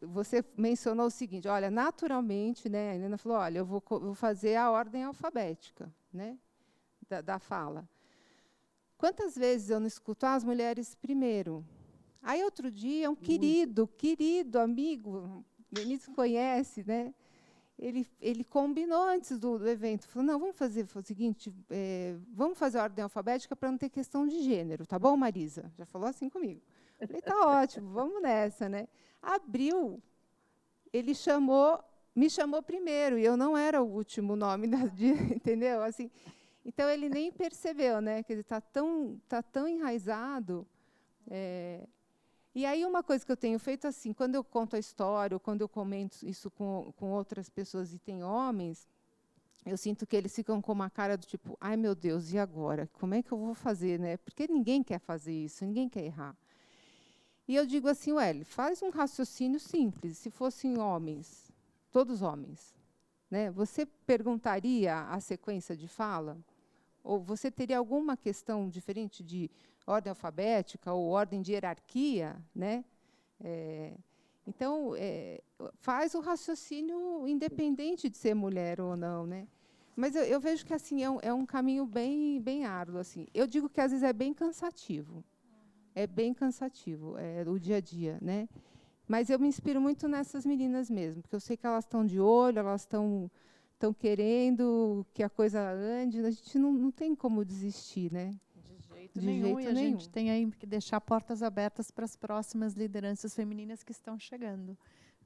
você mencionou o seguinte, olha, naturalmente, né, a Helena falou, olha, eu vou fazer a ordem alfabética, né, da fala. Quantas vezes eu não escuto as mulheres primeiro? Aí, outro dia, um querido amigo, Denise conhece, né? Ele combinou antes do evento, falou, não, vamos fazer o seguinte, vamos fazer a ordem alfabética para não ter questão de gênero, tá bom, Marisa? Já falou assim comigo. Falei, tá ótimo, vamos nessa, né? Abriu, ele me chamou primeiro, e eu não era o último nome, entendeu? Assim, então, ele nem percebeu, né, que ele está tão enraizado. E aí, uma coisa que eu tenho feito, assim, quando eu conto a história, ou quando eu comento isso com outras pessoas e tem homens, eu sinto que eles ficam com uma cara do tipo, ai, meu Deus, e agora? Como é que eu vou fazer, né? Porque ninguém quer fazer isso, ninguém quer errar. E eu digo assim, Ueli, faz um raciocínio simples. Se fossem homens, todos homens, né, você perguntaria a sequência de fala? Ou você teria alguma questão diferente de ordem alfabética ou ordem de hierarquia, né? Então, faz o raciocínio independente de ser mulher ou não, né? Mas eu vejo que assim é um caminho bem árduo. Assim. Eu digo que às vezes é bem cansativo. É bem cansativo, o dia a dia, né? Mas eu me inspiro muito nessas meninas mesmo, porque eu sei que elas estão de olho, elas estão querendo que a coisa ande. A gente não tem como desistir, né? De jeito nenhum. E a gente tem aí que deixar portas abertas para as próximas lideranças femininas que estão chegando,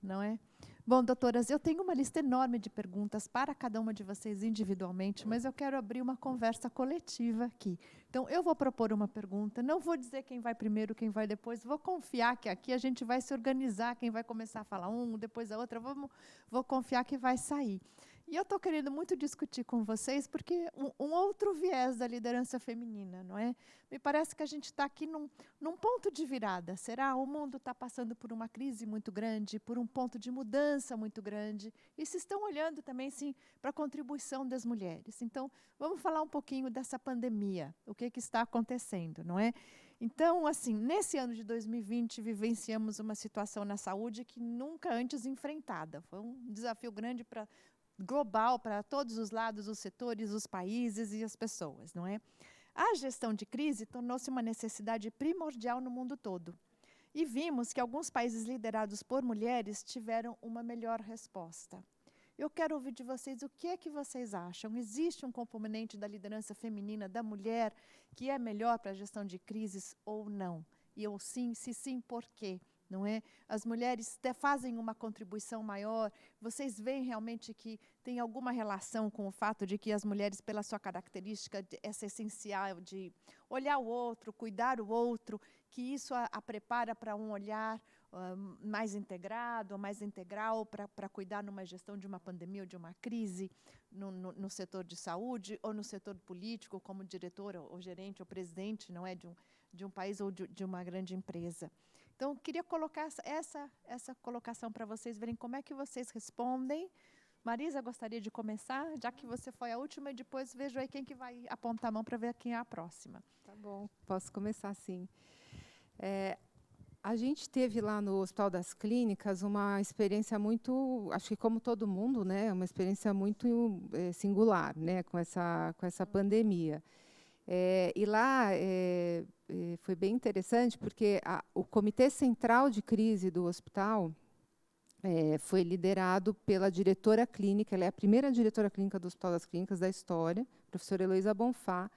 não é? Bom, doutoras, eu tenho uma lista enorme de perguntas para cada uma de vocês individualmente, mas eu quero abrir uma conversa coletiva aqui. Então, eu vou propor uma pergunta, não vou dizer quem vai primeiro, quem vai depois, vou confiar que aqui a gente vai se organizar, quem vai começar a falar depois a outra, vou confiar que vai sair. E eu estou querendo muito discutir com vocês, porque um outro viés da liderança feminina, não é? Me parece que a gente está aqui num ponto de virada. Será? O mundo está passando por uma crise muito grande, por um ponto de mudança muito grande. E se estão olhando também, sim, para a contribuição das mulheres. Então, vamos falar um pouquinho dessa pandemia, o que está acontecendo, não é? Então, assim, nesse ano de 2020, vivenciamos uma situação na saúde que nunca antes enfrentada. Foi um desafio grande global para todos os lados, os setores, os países e as pessoas, não é? A gestão de crise tornou-se uma necessidade primordial no mundo todo. E vimos que alguns países liderados por mulheres tiveram uma melhor resposta. Eu quero ouvir de vocês o que é que vocês acham. Existe um componente da liderança feminina, da mulher, que é melhor para a gestão de crises ou não? E eu sim, se sim, por quê? Não é? As mulheres fazem uma contribuição maior. Vocês veem realmente que tem alguma relação com o fato de que as mulheres, pela sua característica, essa essencial de olhar o outro, cuidar o outro, que isso a prepara para um olhar mais integrado, mais integral, para cuidar numa gestão de uma pandemia ou de uma crise no setor de saúde ou no setor político, como diretor ou gerente ou presidente, não é, de um país ou de uma grande empresa. Então, queria colocar essa colocação para vocês verem como é que vocês respondem. Marisa, gostaria de começar, já que você foi a última, e depois vejo aí quem que vai apontar a mão para ver quem é a próxima. Tá bom, posso começar sim. A gente teve lá no Hospital das Clínicas uma experiência muito, acho que como todo mundo, né, uma experiência muito singular, né, com essa pandemia. E lá foi bem interessante, porque o Comitê Central de Crise do hospital foi liderado pela diretora clínica, ela é a primeira diretora clínica do Hospital das Clínicas da história, a professora Heloísa Bonfá.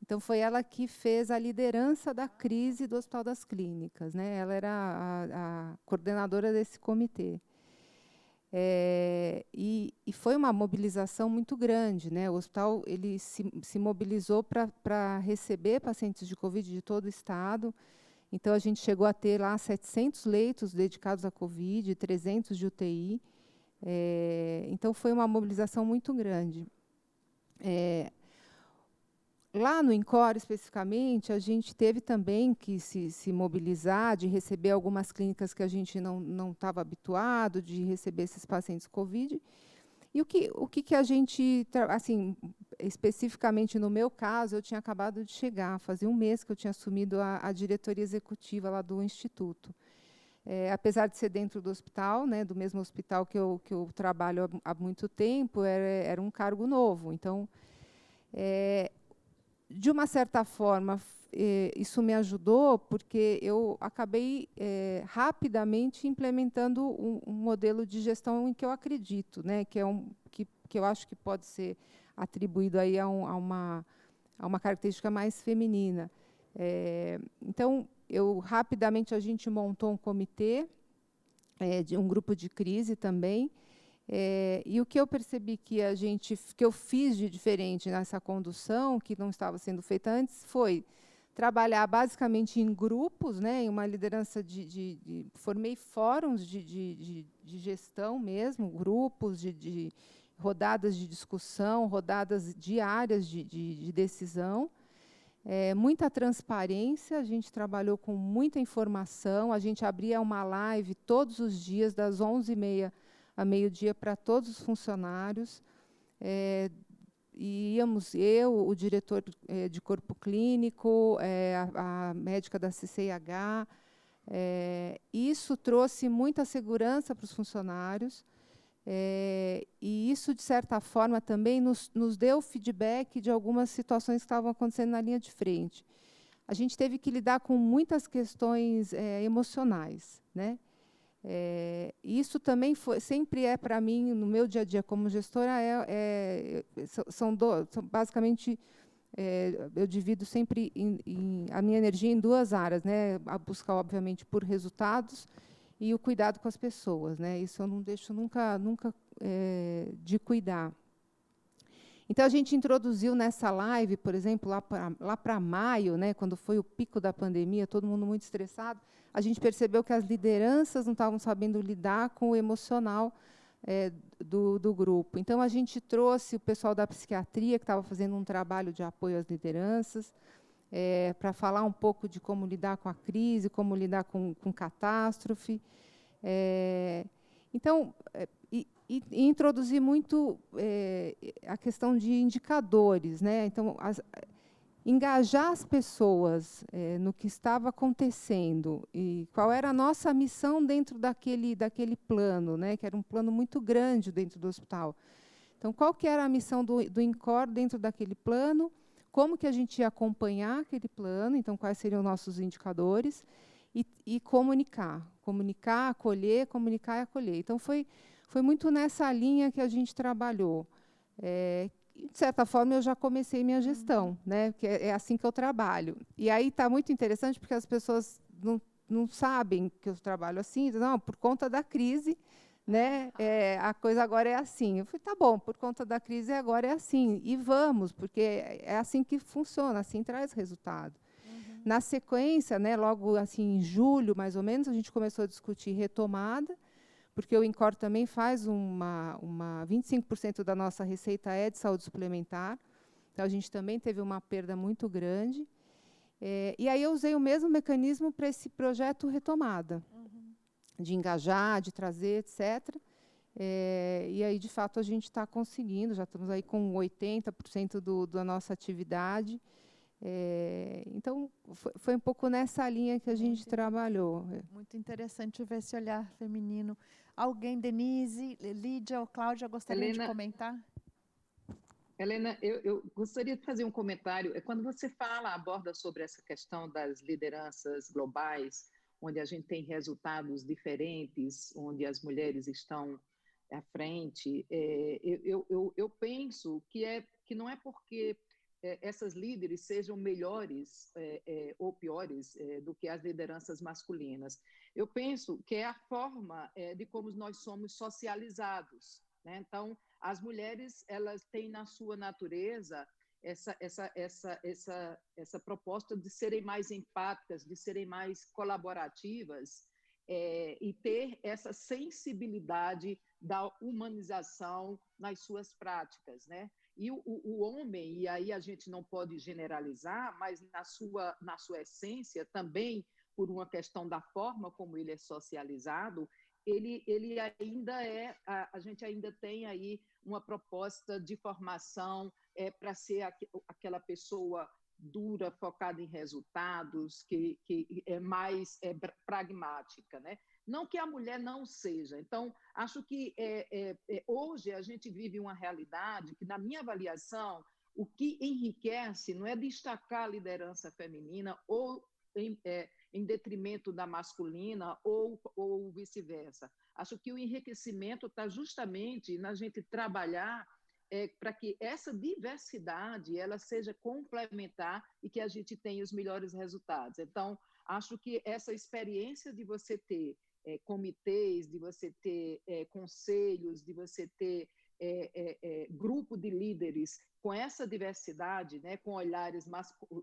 Então, foi ela que fez a liderança da crise do Hospital das Clínicas, né? Ela era a coordenadora desse comitê. E foi uma mobilização muito grande, né? O hospital ele se mobilizou para receber pacientes de Covid de todo o estado. Então, a gente chegou a ter lá 700 leitos dedicados à Covid, 300 de UTI. Então, foi uma mobilização muito grande. Lá no INCOR, especificamente, a gente teve também que se mobilizar, de receber algumas clínicas que a gente não estava habituado, de receber esses pacientes Covid. E o que a gente, assim, especificamente no meu caso, eu tinha acabado de chegar, fazia um mês que eu tinha assumido a diretoria executiva lá do Instituto. Apesar de ser dentro do hospital, né, do mesmo hospital que eu trabalho há muito tempo, era um cargo novo. Então, de uma certa forma, isso me ajudou, porque eu acabei rapidamente implementando um modelo de gestão em que eu acredito, né, que eu acho que pode ser atribuído aí a uma característica mais feminina. Então, rapidamente a gente montou um comitê, de um grupo de crise também. E o que eu percebi que eu fiz de diferente nessa condução, que não estava sendo feita antes, foi trabalhar basicamente em grupos, né, em uma liderança formei fóruns de gestão mesmo, grupos de rodadas de discussão, rodadas diárias de decisão. Muita transparência, a gente trabalhou com muita informação, a gente abria uma live todos os dias, das 11h30 a meio-dia, para todos os funcionários. E íamos eu, o diretor de corpo clínico, a médica da CCIH. Isso trouxe muita segurança para os funcionários, e isso, de certa forma, também nos deu feedback de algumas situações que estavam acontecendo na linha de frente. A gente teve que lidar com muitas questões emocionais, né? Isso também sempre para mim, no meu dia a dia como gestora, são basicamente, eu divido sempre a minha energia em duas áreas, né? A busca, obviamente, por resultados e o cuidado com as pessoas, né? Isso eu não deixo nunca de cuidar. Então, a gente introduziu nessa live, por exemplo, lá para maio, né, quando foi o pico da pandemia, todo mundo muito estressado, a gente percebeu que as lideranças não estavam sabendo lidar com o emocional do grupo. Então, a gente trouxe o pessoal da psiquiatria, que estava fazendo um trabalho de apoio às lideranças, para falar um pouco de como lidar com a crise, como lidar com catástrofe. Então, e introduzir muito a questão de indicadores, né? Então, engajar as pessoas no que estava acontecendo e qual era a nossa missão dentro daquele plano, né? Que era um plano muito grande dentro do hospital. Então, qual que era a missão do INCOR dentro daquele plano? Como que a gente ia acompanhar aquele plano? Então, quais seriam os nossos indicadores? E comunicar, acolher, comunicar e acolher. Então, foi muito nessa linha que a gente trabalhou. De certa forma, eu já comecei minha gestão, né? Que é assim que eu trabalho. E aí está muito interessante, porque as pessoas não sabem que eu trabalho assim, dizem, não, por conta da crise, né? A coisa agora é assim. Eu falei, tá bom, por conta da crise agora é assim. E vamos, porque é assim que funciona, assim traz resultado. Na sequência, né, logo assim, em julho, mais ou menos, a gente começou a discutir retomada, porque o INCOR também faz 25% da nossa receita de saúde suplementar. Então, a gente também teve uma perda muito grande. E aí eu usei o mesmo mecanismo para esse projeto retomada, de engajar, de trazer, etc. E aí, de fato, a gente está conseguindo, já estamos aí com 80% da nossa atividade. Então, foi um pouco nessa linha que a gente trabalhou. Muito interessante ver esse olhar feminino. Alguém, Denise, Lídia ou Cláudia, gostaria de comentar? Helena, eu gostaria de fazer um comentário. Quando você aborda sobre essa questão das lideranças globais, onde a gente tem resultados diferentes, onde as mulheres estão à frente, eu penso que não é porque essas líderes sejam melhores ou piores do que as lideranças masculinas. Eu penso que é a forma de como nós somos socializados, né? Então, as mulheres, elas têm na sua natureza essa proposta de serem mais empáticas, de serem mais colaborativas, e ter essa sensibilidade da humanização nas suas práticas, né? E o homem, e aí a gente não pode generalizar, mas na sua essência também, por uma questão da forma como ele é socializado, ele ainda a gente ainda tem aí uma proposta de formação para ser aquela pessoa dura, focada em resultados, que é mais pragmática, né? Não que a mulher não seja. Então, acho que hoje a gente vive uma realidade que, na minha avaliação, o que enriquece não é destacar a liderança feminina ou em detrimento da masculina ou vice-versa. Acho que o enriquecimento está justamente na gente trabalhar para que essa diversidade ela seja complementar e que a gente tenha os melhores resultados. Então, acho que essa experiência de você ter comitês, de você ter conselhos, de você ter grupo de líderes com essa diversidade, né, com olhares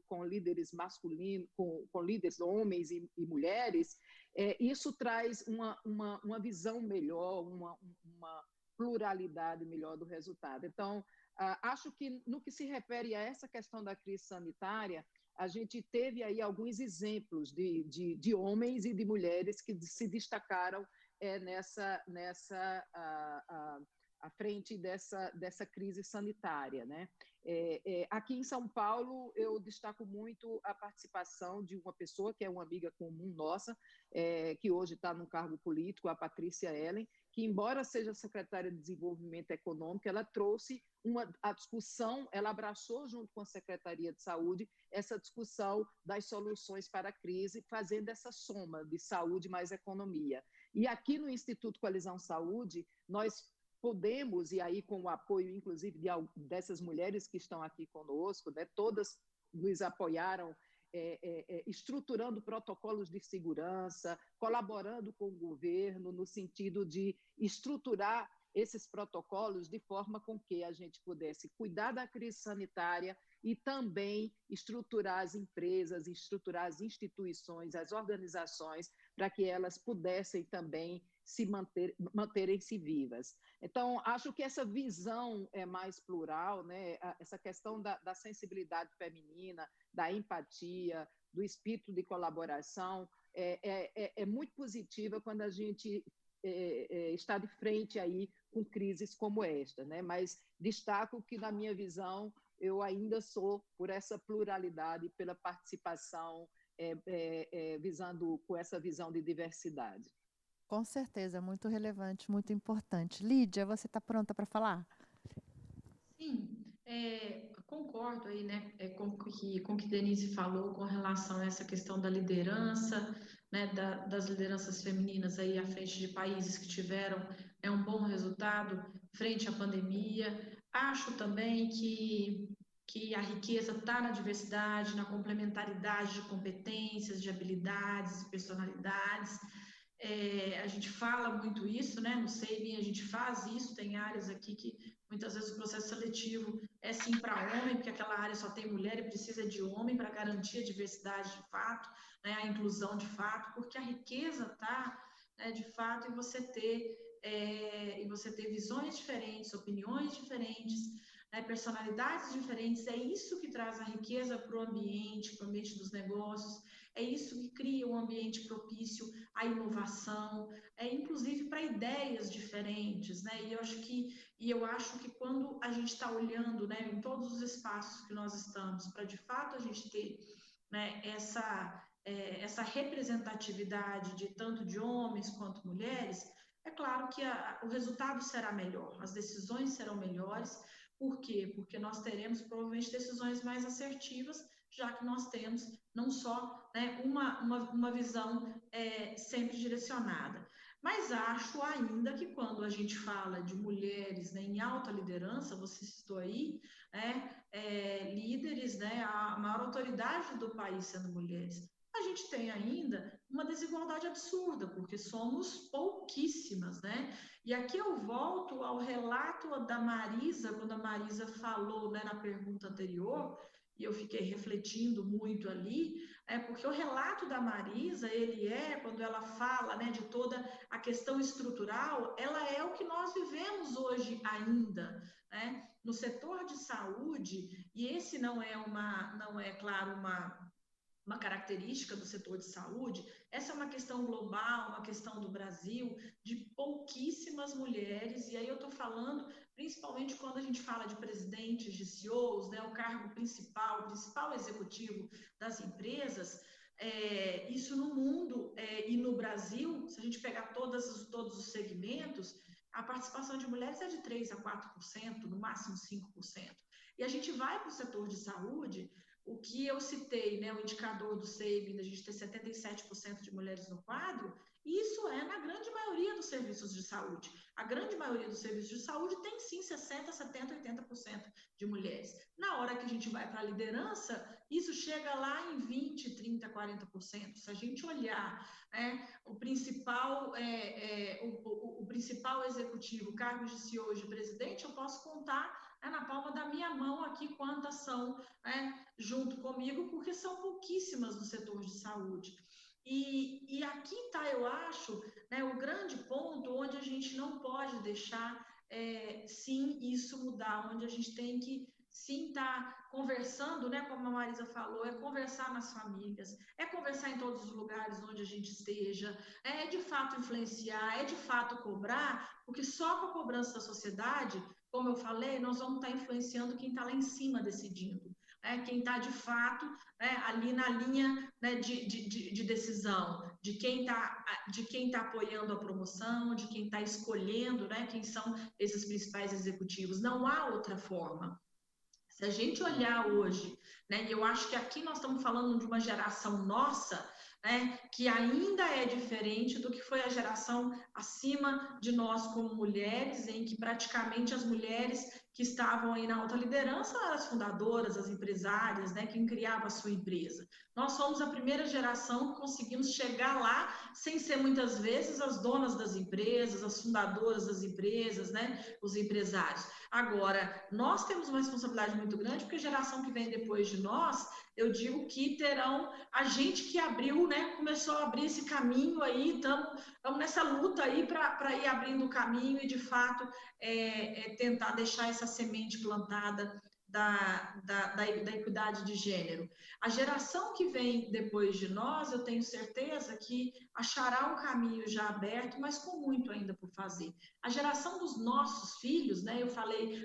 com líderes masculinos, com líderes homens e mulheres, isso traz uma visão melhor, uma pluralidade melhor do resultado. Então, acho que no que se refere a essa questão da crise sanitária, a gente teve aí alguns exemplos de homens e de mulheres que se destacaram à frente dessa crise sanitária, né? Aqui em São Paulo, eu destaco muito a participação de uma pessoa que é uma amiga comum nossa, que hoje está num cargo político, a Patrícia Ellen, que, embora seja secretária de Desenvolvimento Econômico, ela trouxe a discussão, ela abraçou junto com a Secretaria de Saúde essa discussão das soluções para a crise, fazendo essa soma de saúde mais economia. E aqui no Instituto Coalizão Saúde, nós podemos, e aí com o apoio, inclusive, dessas mulheres que estão aqui conosco, né, todas nos apoiaram, estruturando protocolos de segurança, colaborando com o governo no sentido de estruturar esses protocolos de forma com que a gente pudesse cuidar da crise sanitária e também estruturar as empresas, estruturar as instituições, as organizações, para que elas pudessem também manterem-se vivas. Então, acho que essa visão é mais plural, né? Essa questão da sensibilidade feminina, da empatia, do espírito de colaboração, é muito positiva quando a gente está de frente aí com crises como esta, né? Mas destaco que, na minha visão, eu ainda sou por essa pluralidade, pela participação, visando com essa visão de diversidade. Com certeza, muito relevante, muito importante. Lídia, você está pronta para falar? Sim, concordo aí, né, com o que Denise falou com relação a essa questão da liderança, né, das lideranças femininas aí à frente de países que tiveram um bom resultado frente à pandemia. Acho também que a riqueza está na diversidade, na complementaridade de competências, de habilidades, de personalidades. A gente fala muito isso, né? No SEIBIN a gente faz isso, tem áreas aqui que muitas vezes o processo seletivo é sim para homem, porque aquela área só tem mulher e precisa de homem para garantir a diversidade de fato, né? A inclusão de fato, porque a riqueza está, né, de fato em você ter visões diferentes, opiniões diferentes, né, personalidades diferentes. É isso que traz a riqueza para o ambiente dos negócios. É isso que cria um ambiente propício à inovação, inclusive para ideias diferentes, né? E eu acho que quando a gente está olhando, né, em todos os espaços que nós estamos, para de fato a gente ter, né, essa representatividade de tanto de homens quanto mulheres, é claro que o resultado será melhor, as decisões serão melhores. Por quê? Porque nós teremos provavelmente decisões mais assertivas, já que nós temos não só, né, uma visão sempre direcionada. Mas acho ainda que quando a gente fala de mulheres, né, em alta liderança, você citou aí, né, líderes, né, a maior autoridade do país sendo mulheres, a gente tem ainda uma desigualdade absurda, porque somos pouquíssimas, né? E aqui eu volto ao relato da Marisa, quando a Marisa falou, né, na pergunta anterior, e eu fiquei refletindo muito ali, porque o relato da Marisa, quando ela fala, né, de toda a questão estrutural, ela é o que nós vivemos hoje ainda, né? No setor de saúde, e esse não é, claro, uma característica do setor de saúde, essa é uma questão global, uma questão do Brasil, de pouquíssimas mulheres, e aí eu estou falando principalmente quando a gente fala de presidentes, de CEOs, né, o cargo principal, o principal executivo das empresas. Isso no mundo e no Brasil, se a gente pegar todos os segmentos, a participação de mulheres é de 3% a 4%, no máximo 5%. E a gente vai para o setor de saúde, o que eu citei, né, o indicador do SEIBIN, da gente ter 77% de mulheres no quadro, isso é na grande maioria dos serviços de saúde. A grande maioria dos serviços de saúde tem sim 60%, 70%, 80% de mulheres. Na hora que a gente vai para a liderança, isso chega lá em 20%, 30%, 40%. Se a gente olhar o principal executivo, cargos de CEO, de presidente, eu posso contar na palma da minha mão aqui quantas são, junto comigo, porque são pouquíssimas no setor de saúde. E aqui está, eu acho, né, o grande ponto onde a gente não pode deixar, sim, isso mudar, onde a gente tem que, sim, estar conversando, né, como a Marisa falou, é conversar nas famílias, é conversar em todos os lugares onde a gente esteja, é de fato influenciar, é de fato cobrar, porque só com a cobrança da sociedade, como eu falei, nós vamos estar influenciando quem está lá em cima decidindo, né, quem está de fato, né, ali na linha, né, de decisão, de quem está apoiando a promoção, de quem está escolhendo, né, quem são esses principais executivos. Não há outra forma. Se a gente olhar hoje, né, e eu acho que aqui nós estamos falando de uma geração nossa, né, que ainda é diferente do que foi a geração acima de nós como mulheres, em que praticamente as mulheres que estavam aí na alta liderança eram as fundadoras, as empresárias, né, quem criava a sua empresa. Nós somos a primeira geração que conseguimos chegar lá sem ser muitas vezes as donas das empresas, as fundadoras das empresas, né, os empresários. Agora, nós temos uma responsabilidade muito grande, porque a geração que vem depois de nós, eu digo que terão a gente que abriu, né, começou a abrir esse caminho aí, estamos nessa luta aí para ir abrindo o caminho e, de fato, tentar deixar essa semente plantada da equidade de gênero. A geração que vem depois de nós, eu tenho certeza que achará um caminho já aberto, mas com muito ainda por fazer. A geração dos nossos filhos, né? Eu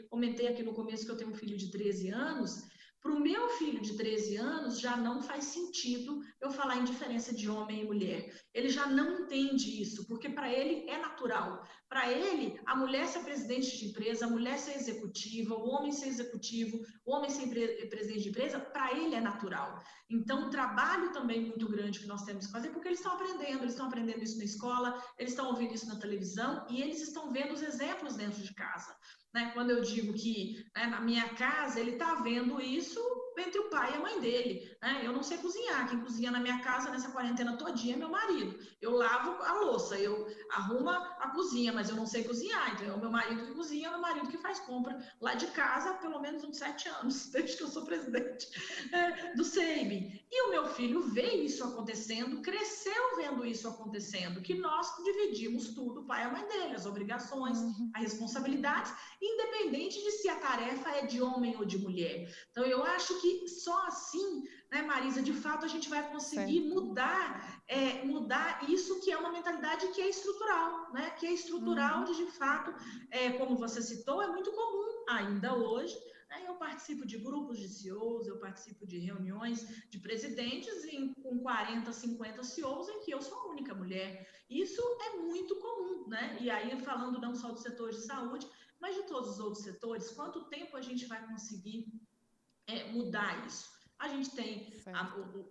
comentei aqui no começo que eu tenho um filho de 13 anos. Para o meu filho de 13 anos, já não faz sentido eu falar em diferença de homem e mulher. Ele já não entende isso, porque para ele é natural. Para ele, a mulher ser presidente de empresa, a mulher ser executiva, o homem ser executivo, o homem ser presidente de empresa, para ele é natural. Então, um trabalho também muito grande que nós temos que fazer, porque eles estão aprendendo isso na escola, eles estão ouvindo isso na televisão e eles estão vendo os exemplos dentro de casa. Né? Quando eu digo que, né, na minha casa ele está vendo isso entre o pai e a mãe dele. Né? Eu não sei cozinhar, quem cozinha na minha casa nessa quarentena todinha é meu marido. Eu lavo a louça, eu arrumo a cozinha, mas eu não sei cozinhar, então é o meu marido que cozinha, é o meu marido que faz compra lá de casa há pelo menos uns 7 anos, desde que eu sou presidente do SEIB. E o meu filho vê isso acontecendo, cresceu vendo isso acontecendo, que nós dividimos tudo, o pai e a mãe dele, as obrigações, as responsabilidades, independente de se a tarefa é de homem ou de mulher. Então, eu acho que só assim, né, Marisa, de fato a gente vai conseguir mudar isso, que é uma mentalidade que é estrutural, né? Que é estrutural de fato, como você citou, é muito comum ainda hoje. Eu participo de grupos de CEOs, eu participo de reuniões de presidentes com 40, 50 CEOs em que eu sou a única mulher. Isso é muito comum, né? E aí, falando não só do setor de saúde, mas de todos os outros setores, quanto tempo a gente vai conseguir mudar isso? A gente tem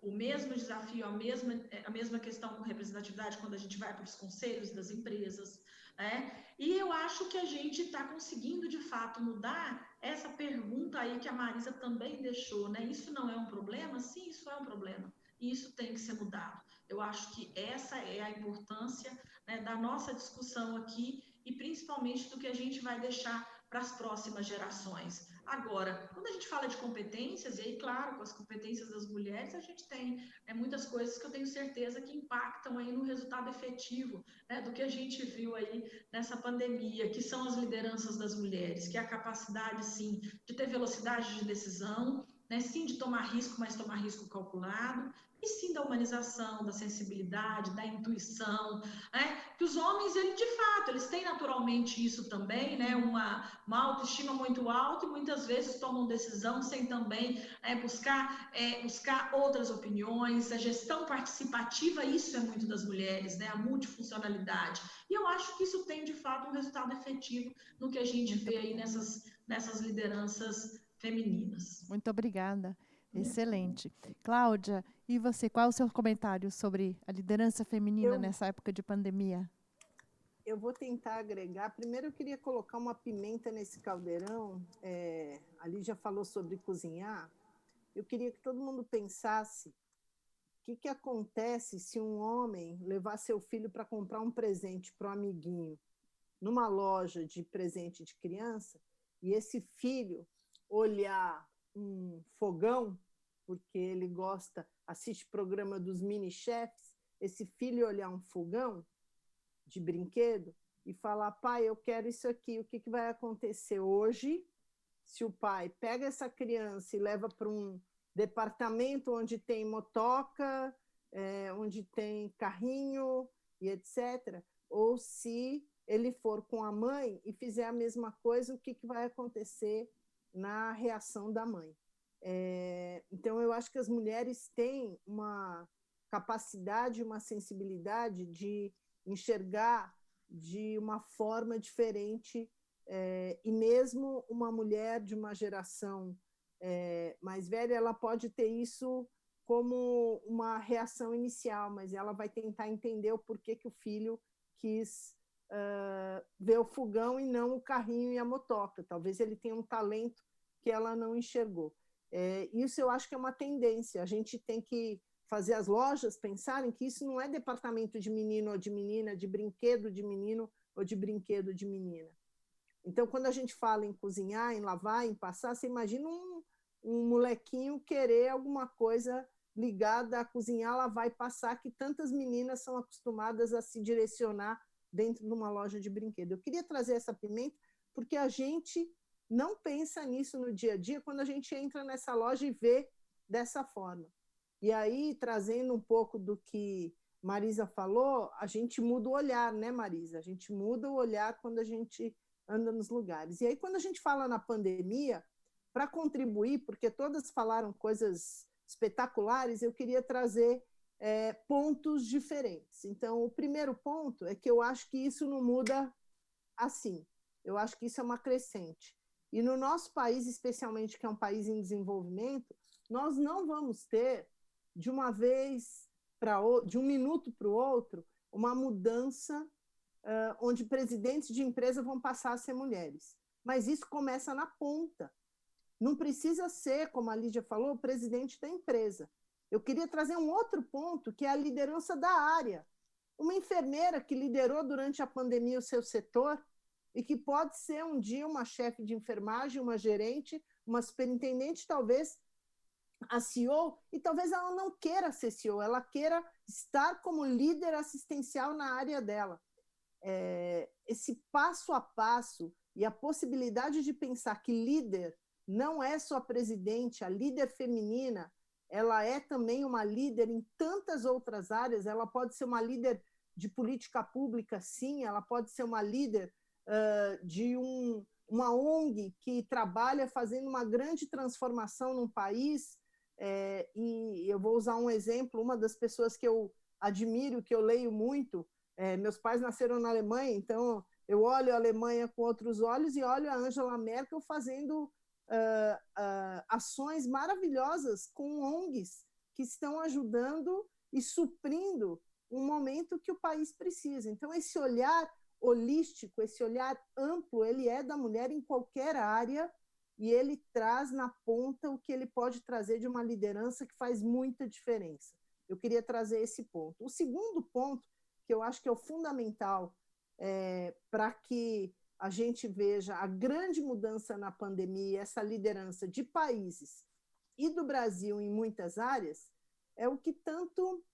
o mesmo desafio, a mesma questão com representatividade quando a gente vai para os conselhos das empresas, né? E eu acho que a gente está conseguindo, de fato, mudar essa pergunta aí que a Marisa também deixou, né? Isso não é um problema? Sim, isso é um problema. E isso tem que ser mudado. Eu acho que essa é a importância, né, da nossa discussão aqui e principalmente do que a gente vai deixar para as próximas gerações. Agora, quando a gente fala de competências, e aí, claro, com as competências das mulheres, a gente tem muitas coisas que eu tenho certeza que impactam aí no resultado efetivo, né, do que a gente viu aí nessa pandemia, que são as lideranças das mulheres, que é a capacidade, sim, de ter velocidade de decisão, né, sim, de tomar risco, mas tomar risco calculado, e sim da humanização, da sensibilidade, da intuição, né? Que os homens, de fato, eles têm naturalmente isso também, né? Uma autoestima muito alta e muitas vezes tomam decisão sem também buscar outras opiniões. A gestão participativa, isso é muito das mulheres, né? A multifuncionalidade. E eu acho que isso tem, de fato, um resultado efetivo no que a gente vê aí nessas lideranças femininas. Muito obrigada. Excelente. Cláudia, e você, qual é o seu comentário sobre a liderança feminina nessa época de pandemia? Eu vou tentar agregar. Primeiro, eu queria colocar uma pimenta nesse caldeirão. A Lídia falou sobre cozinhar. Eu queria que todo mundo pensasse o que acontece se um homem levar seu filho para comprar um presente para um amiguinho numa loja de presente de criança e esse filho olhar um fogão, porque ele assiste programa dos mini chefs, esse filho olhar um fogão de brinquedo e falar: pai, eu quero isso aqui, o que vai acontecer hoje? se o pai pega essa criança e leva para um departamento onde tem motoca, onde tem carrinho e etc., ou se ele for com a mãe e fizer a mesma coisa, o que vai acontecer na reação da mãe. Então, eu acho que as mulheres têm uma capacidade, uma sensibilidade de enxergar de uma forma diferente, e mesmo uma mulher de uma geração mais velha, ela pode ter isso como uma reação inicial, mas ela vai tentar entender o porquê que o filho quis ver o fogão e não o carrinho e a motoca. Talvez ele tenha um talento que ela não enxergou. Isso eu acho que é uma tendência. A gente tem que fazer as lojas pensarem que isso não é departamento de menino ou de menina, de brinquedo de menino ou de brinquedo de menina. Então, quando a gente fala em cozinhar, em lavar, em passar, você imagina um molequinho querer alguma coisa ligada a cozinhar, lavar e passar, que tantas meninas são acostumadas a se direcionar dentro de uma loja de brinquedo. Eu queria trazer essa pimenta porque a gente não pensa nisso no dia a dia quando a gente entra nessa loja e vê dessa forma. E aí, trazendo um pouco do que Marisa falou, a gente muda o olhar, né, Marisa? A gente muda o olhar quando a gente anda nos lugares. E aí, quando a gente fala na pandemia, para contribuir, porque todas falaram coisas espetaculares, eu queria trazer pontos diferentes. Então, o primeiro ponto é que eu acho que isso não muda assim. Eu acho que isso é uma crescente. E no nosso país, especialmente, que é um país em desenvolvimento, nós não vamos ter, de uma vez de um minuto para o outro, uma mudança onde presidentes de empresa vão passar a ser mulheres. Mas isso começa na ponta. Não precisa ser, como a Lídia falou, o presidente da empresa. Eu queria trazer um outro ponto, que é a liderança da área. Uma enfermeira que liderou durante a pandemia o seu setor e que pode ser um dia uma chefe de enfermagem, uma gerente, uma superintendente, talvez a CEO, e talvez ela não queira ser CEO, ela queira estar como líder assistencial na área dela. Esse passo a passo e a possibilidade de pensar que líder não é só presidente, a líder feminina, ela é também uma líder em tantas outras áreas, ela pode ser uma líder de política pública, sim, ela pode ser uma líder de uma ONG que trabalha fazendo uma grande transformação num país, e eu vou usar um exemplo, uma das pessoas que eu admiro, que eu leio muito, meus pais nasceram na Alemanha, então eu olho a Alemanha com outros olhos e olho a Angela Merkel fazendo ações maravilhosas com ONGs que estão ajudando e suprindo um momento que o país precisa. Então, esse olhar holístico, esse olhar amplo, ele é da mulher em qualquer área e ele traz na ponta o que ele pode trazer de uma liderança que faz muita diferença. Eu queria trazer esse ponto. O segundo ponto, que eu acho que é o fundamental para que a gente veja a grande mudança na pandemia, essa liderança de países e do Brasil em muitas áreas, é o que tanto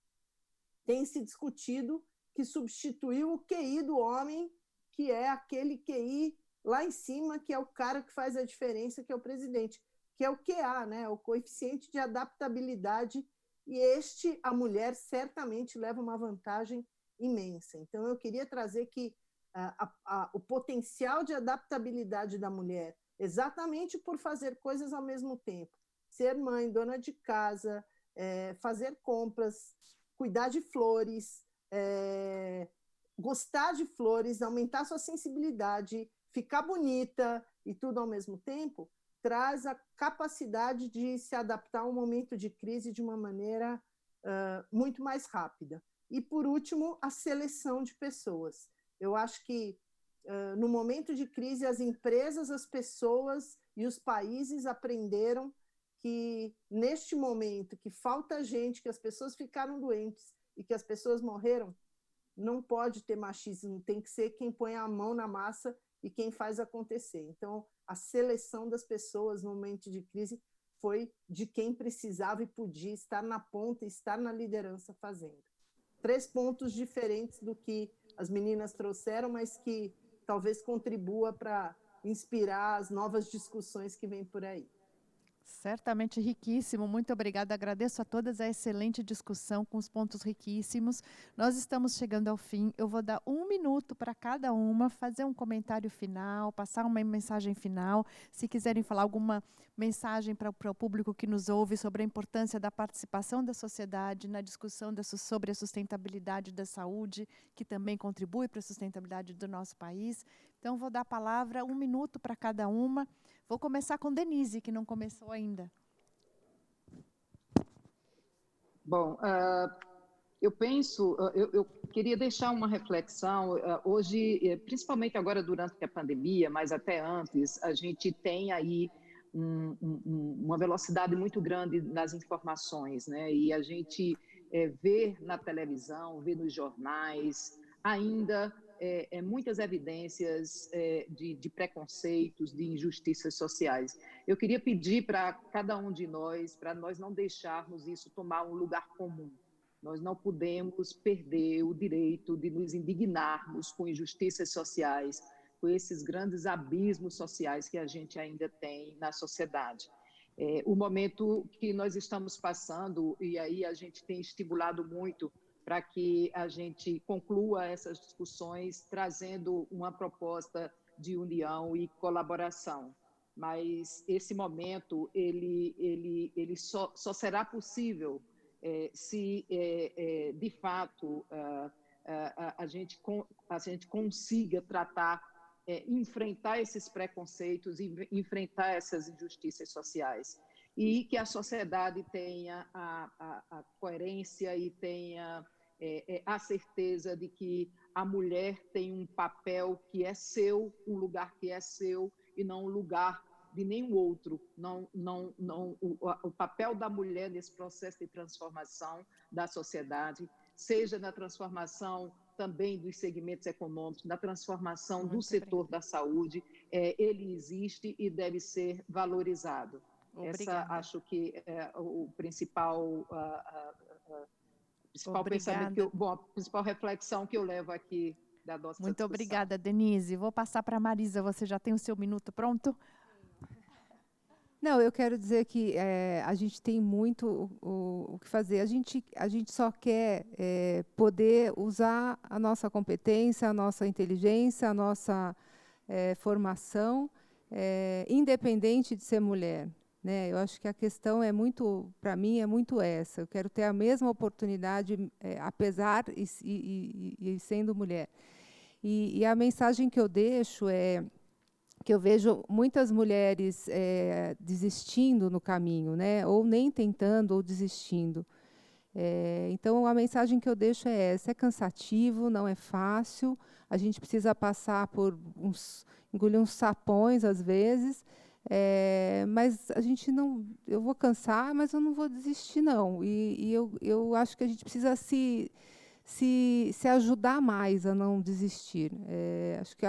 tem se discutido, que substituiu o QI do homem, que é aquele QI lá em cima, que é o cara que faz a diferença, que é o presidente, que é o QA, né? O coeficiente de adaptabilidade, e a mulher certamente leva uma vantagem imensa. Então, eu queria trazer que o potencial de adaptabilidade da mulher, exatamente por fazer coisas ao mesmo tempo, ser mãe, dona de casa, fazer compras, cuidar de flores, gostar de flores, aumentar sua sensibilidade, ficar bonita e tudo ao mesmo tempo, traz a capacidade de se adaptar a um momento de crise de uma maneira muito mais rápida. E, por último, a seleção de pessoas. Eu acho que, no momento de crise, as empresas, as pessoas e os países aprenderam que, neste momento, que falta gente, que as pessoas ficaram doentes e que as pessoas morreram, não pode ter machismo, tem que ser quem põe a mão na massa e quem faz acontecer. Então, a seleção das pessoas no momento de crise foi de quem precisava e podia estar na ponta, estar na liderança fazendo. 3 pontos diferentes do que as meninas trouxeram, mas que talvez contribua para inspirar as novas discussões que vêm por aí. Certamente riquíssimo, muito obrigada. Agradeço a todas a excelente discussão com os pontos riquíssimos. Nós estamos chegando ao fim. Eu vou dar 1 minuto para cada uma fazer um comentário final, passar uma mensagem final. Se quiserem falar alguma mensagem para o público que nos ouve sobre a importância da participação da sociedade na discussão sobre a sustentabilidade da saúde, que também contribui para a sustentabilidade do nosso país. Então, vou dar a palavra, 1 minuto para cada uma. Vou começar com Denise, que não começou ainda. Bom, eu penso, eu queria deixar uma reflexão. Hoje, principalmente agora durante a pandemia, mas até antes, a gente tem aí uma velocidade muito grande nas informações, né? E a gente vê na televisão, vê nos jornais, ainda muitas evidências de preconceitos, de injustiças sociais. Eu queria pedir para cada um de nós, para nós não deixarmos isso tomar um lugar comum. Nós não podemos perder o direito de nos indignarmos com injustiças sociais, com esses grandes abismos sociais que a gente ainda tem na sociedade. O momento que nós estamos passando, e aí a gente tem estimulado muito para que a gente conclua essas discussões trazendo uma proposta de união e colaboração. Mas esse momento ele só será possível se, de fato, a gente consiga enfrentar esses preconceitos e enfrentar essas injustiças sociais. E que a sociedade tenha a coerência e tenha a certeza de que a mulher tem um papel que é seu, um lugar que é seu, e não um lugar de nenhum outro. O papel da mulher nesse processo de transformação da sociedade, seja na transformação também dos segmentos econômicos, na transformação do setor da saúde, ele existe e deve ser valorizado. Obrigada. Essa acho que é o principal pensamento a principal reflexão que eu levo aqui da nossa Muito discussão. obrigada, Denise. Vou passar para a Marisa. Você já tem o seu minuto pronto? Não, eu quero dizer que a gente tem muito o que fazer. A gente só quer poder usar a nossa competência, a nossa inteligência, a nossa formação, independente de ser mulher. Né? Eu acho que a questão para mim, é muito essa. Eu quero ter a mesma oportunidade, apesar e sendo mulher. E a mensagem que eu deixo é que eu vejo muitas mulheres desistindo no caminho, né? Ou nem tentando, ou desistindo. Então, a mensagem que eu deixo é essa: é cansativo, não é fácil, a gente precisa passar por engolir uns sapões, às vezes, mas a gente não... Eu vou cansar, mas eu não vou desistir, não. E eu acho que a gente precisa se ajudar mais a não desistir. Acho que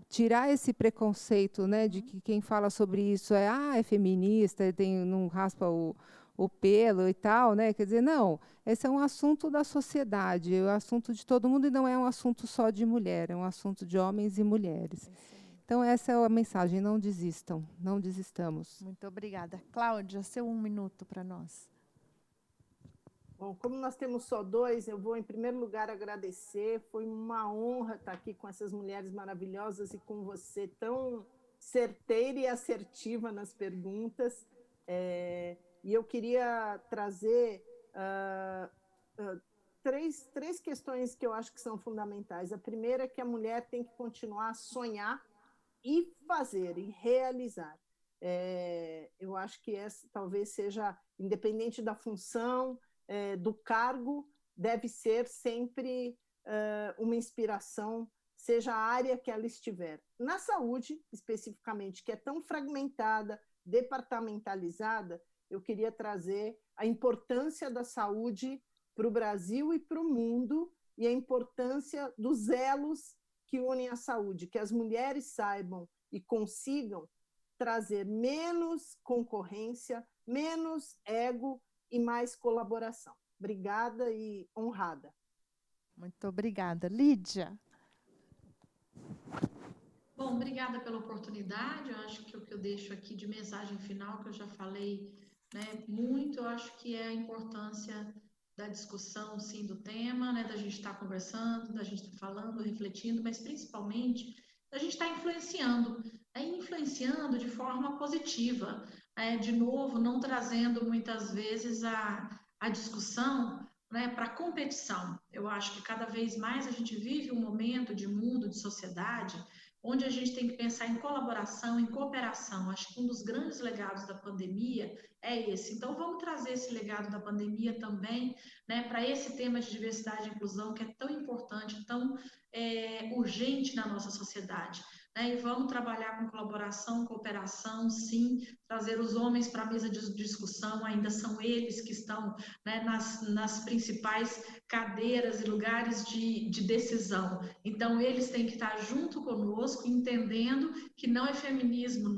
tirar esse preconceito, né, de que quem fala sobre isso é feminista, não raspa o pelo e tal, né? Quer dizer, não, esse é um assunto da sociedade, é um assunto de todo mundo e não é um assunto só de mulher, é um assunto de homens e mulheres. Então, essa é a mensagem: não desistam, não desistamos. Muito obrigada. Cláudia, seu 1 minuto para nós. Bom, como nós temos só 2, eu vou, em primeiro lugar, agradecer. Foi uma honra estar aqui com essas mulheres maravilhosas e com você tão certeira e assertiva nas perguntas. E eu queria trazer três questões que eu acho que são fundamentais. A primeira é que a mulher tem que continuar a sonhar e fazer, e realizar. Eu acho que essa talvez seja, independente da função, do cargo, deve ser sempre uma inspiração, seja a área que ela estiver. Na saúde, especificamente, que é tão fragmentada, departamentalizada, eu queria trazer a importância da saúde para o Brasil e para o mundo, e a importância dos elos que unem a saúde, que as mulheres saibam e consigam trazer menos concorrência, menos ego e mais colaboração. Obrigada e honrada. Muito obrigada. Lídia. Bom, obrigada pela oportunidade. Eu acho que o que eu deixo aqui de mensagem final, que eu já falei, né, muito, eu acho que é a importância da discussão, sim, do tema, né, da gente estar conversando, da gente estar falando, refletindo, mas principalmente da gente estar influenciando, né, influenciando de forma positiva, de novo, não trazendo muitas vezes a discussão, né, para competição. Eu acho que cada vez mais a gente vive um momento de mundo, de sociedade, onde a gente tem que pensar em colaboração, em cooperação. Acho que um dos grandes legados da pandemia é esse. Então, vamos trazer esse legado da pandemia também, né, para esse tema de diversidade e inclusão, que é tão importante, tão urgente na nossa sociedade. Né? E vamos trabalhar com colaboração, cooperação, sim, trazer os homens para a mesa de discussão, ainda são eles que estão, né, nas principais cadeiras e lugares de decisão. Então, eles têm que estar junto conosco, entendendo que não é feminismo,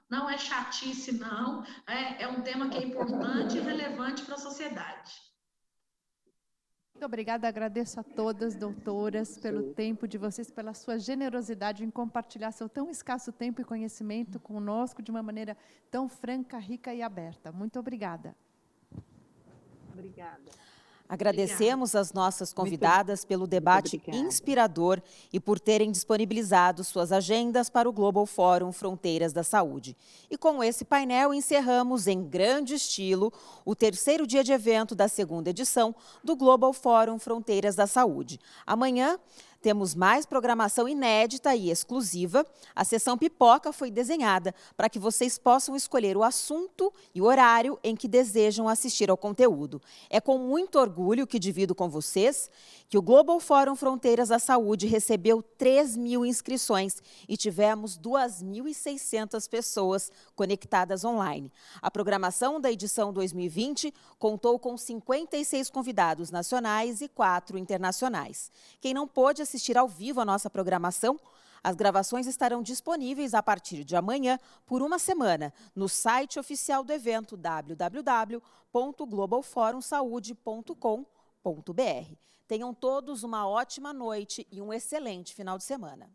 não é chatice, não, é um tema que é importante e relevante para a sociedade. Muito obrigada, agradeço a todas, doutoras, pelo tempo de vocês, pela sua generosidade em compartilhar seu tão escasso tempo e conhecimento conosco de uma maneira tão franca, rica e aberta. Muito obrigada. Obrigada. Agradecemos as nossas convidadas pelo debate inspirador e por terem disponibilizado suas agendas para o Global Fórum Fronteiras da Saúde. E com esse painel encerramos em grande estilo o terceiro dia de evento da segunda edição do Global Fórum Fronteiras da Saúde. Amanhã temos mais programação inédita e exclusiva. A sessão pipoca foi desenhada para que vocês possam escolher o assunto e o horário em que desejam assistir ao conteúdo. É com muito orgulho que divido com vocês que o Global Fórum Fronteiras da Saúde recebeu 3.000 inscrições e tivemos 2.600 pessoas conectadas online. A programação da edição 2020 contou com 56 convidados nacionais e 4 internacionais. Quem não pôde assistir ao vivo a nossa programação, as gravações estarão disponíveis a partir de amanhã por uma semana no site oficial do evento www.globalforumsaude.com.br. Tenham todos uma ótima noite e um excelente final de semana.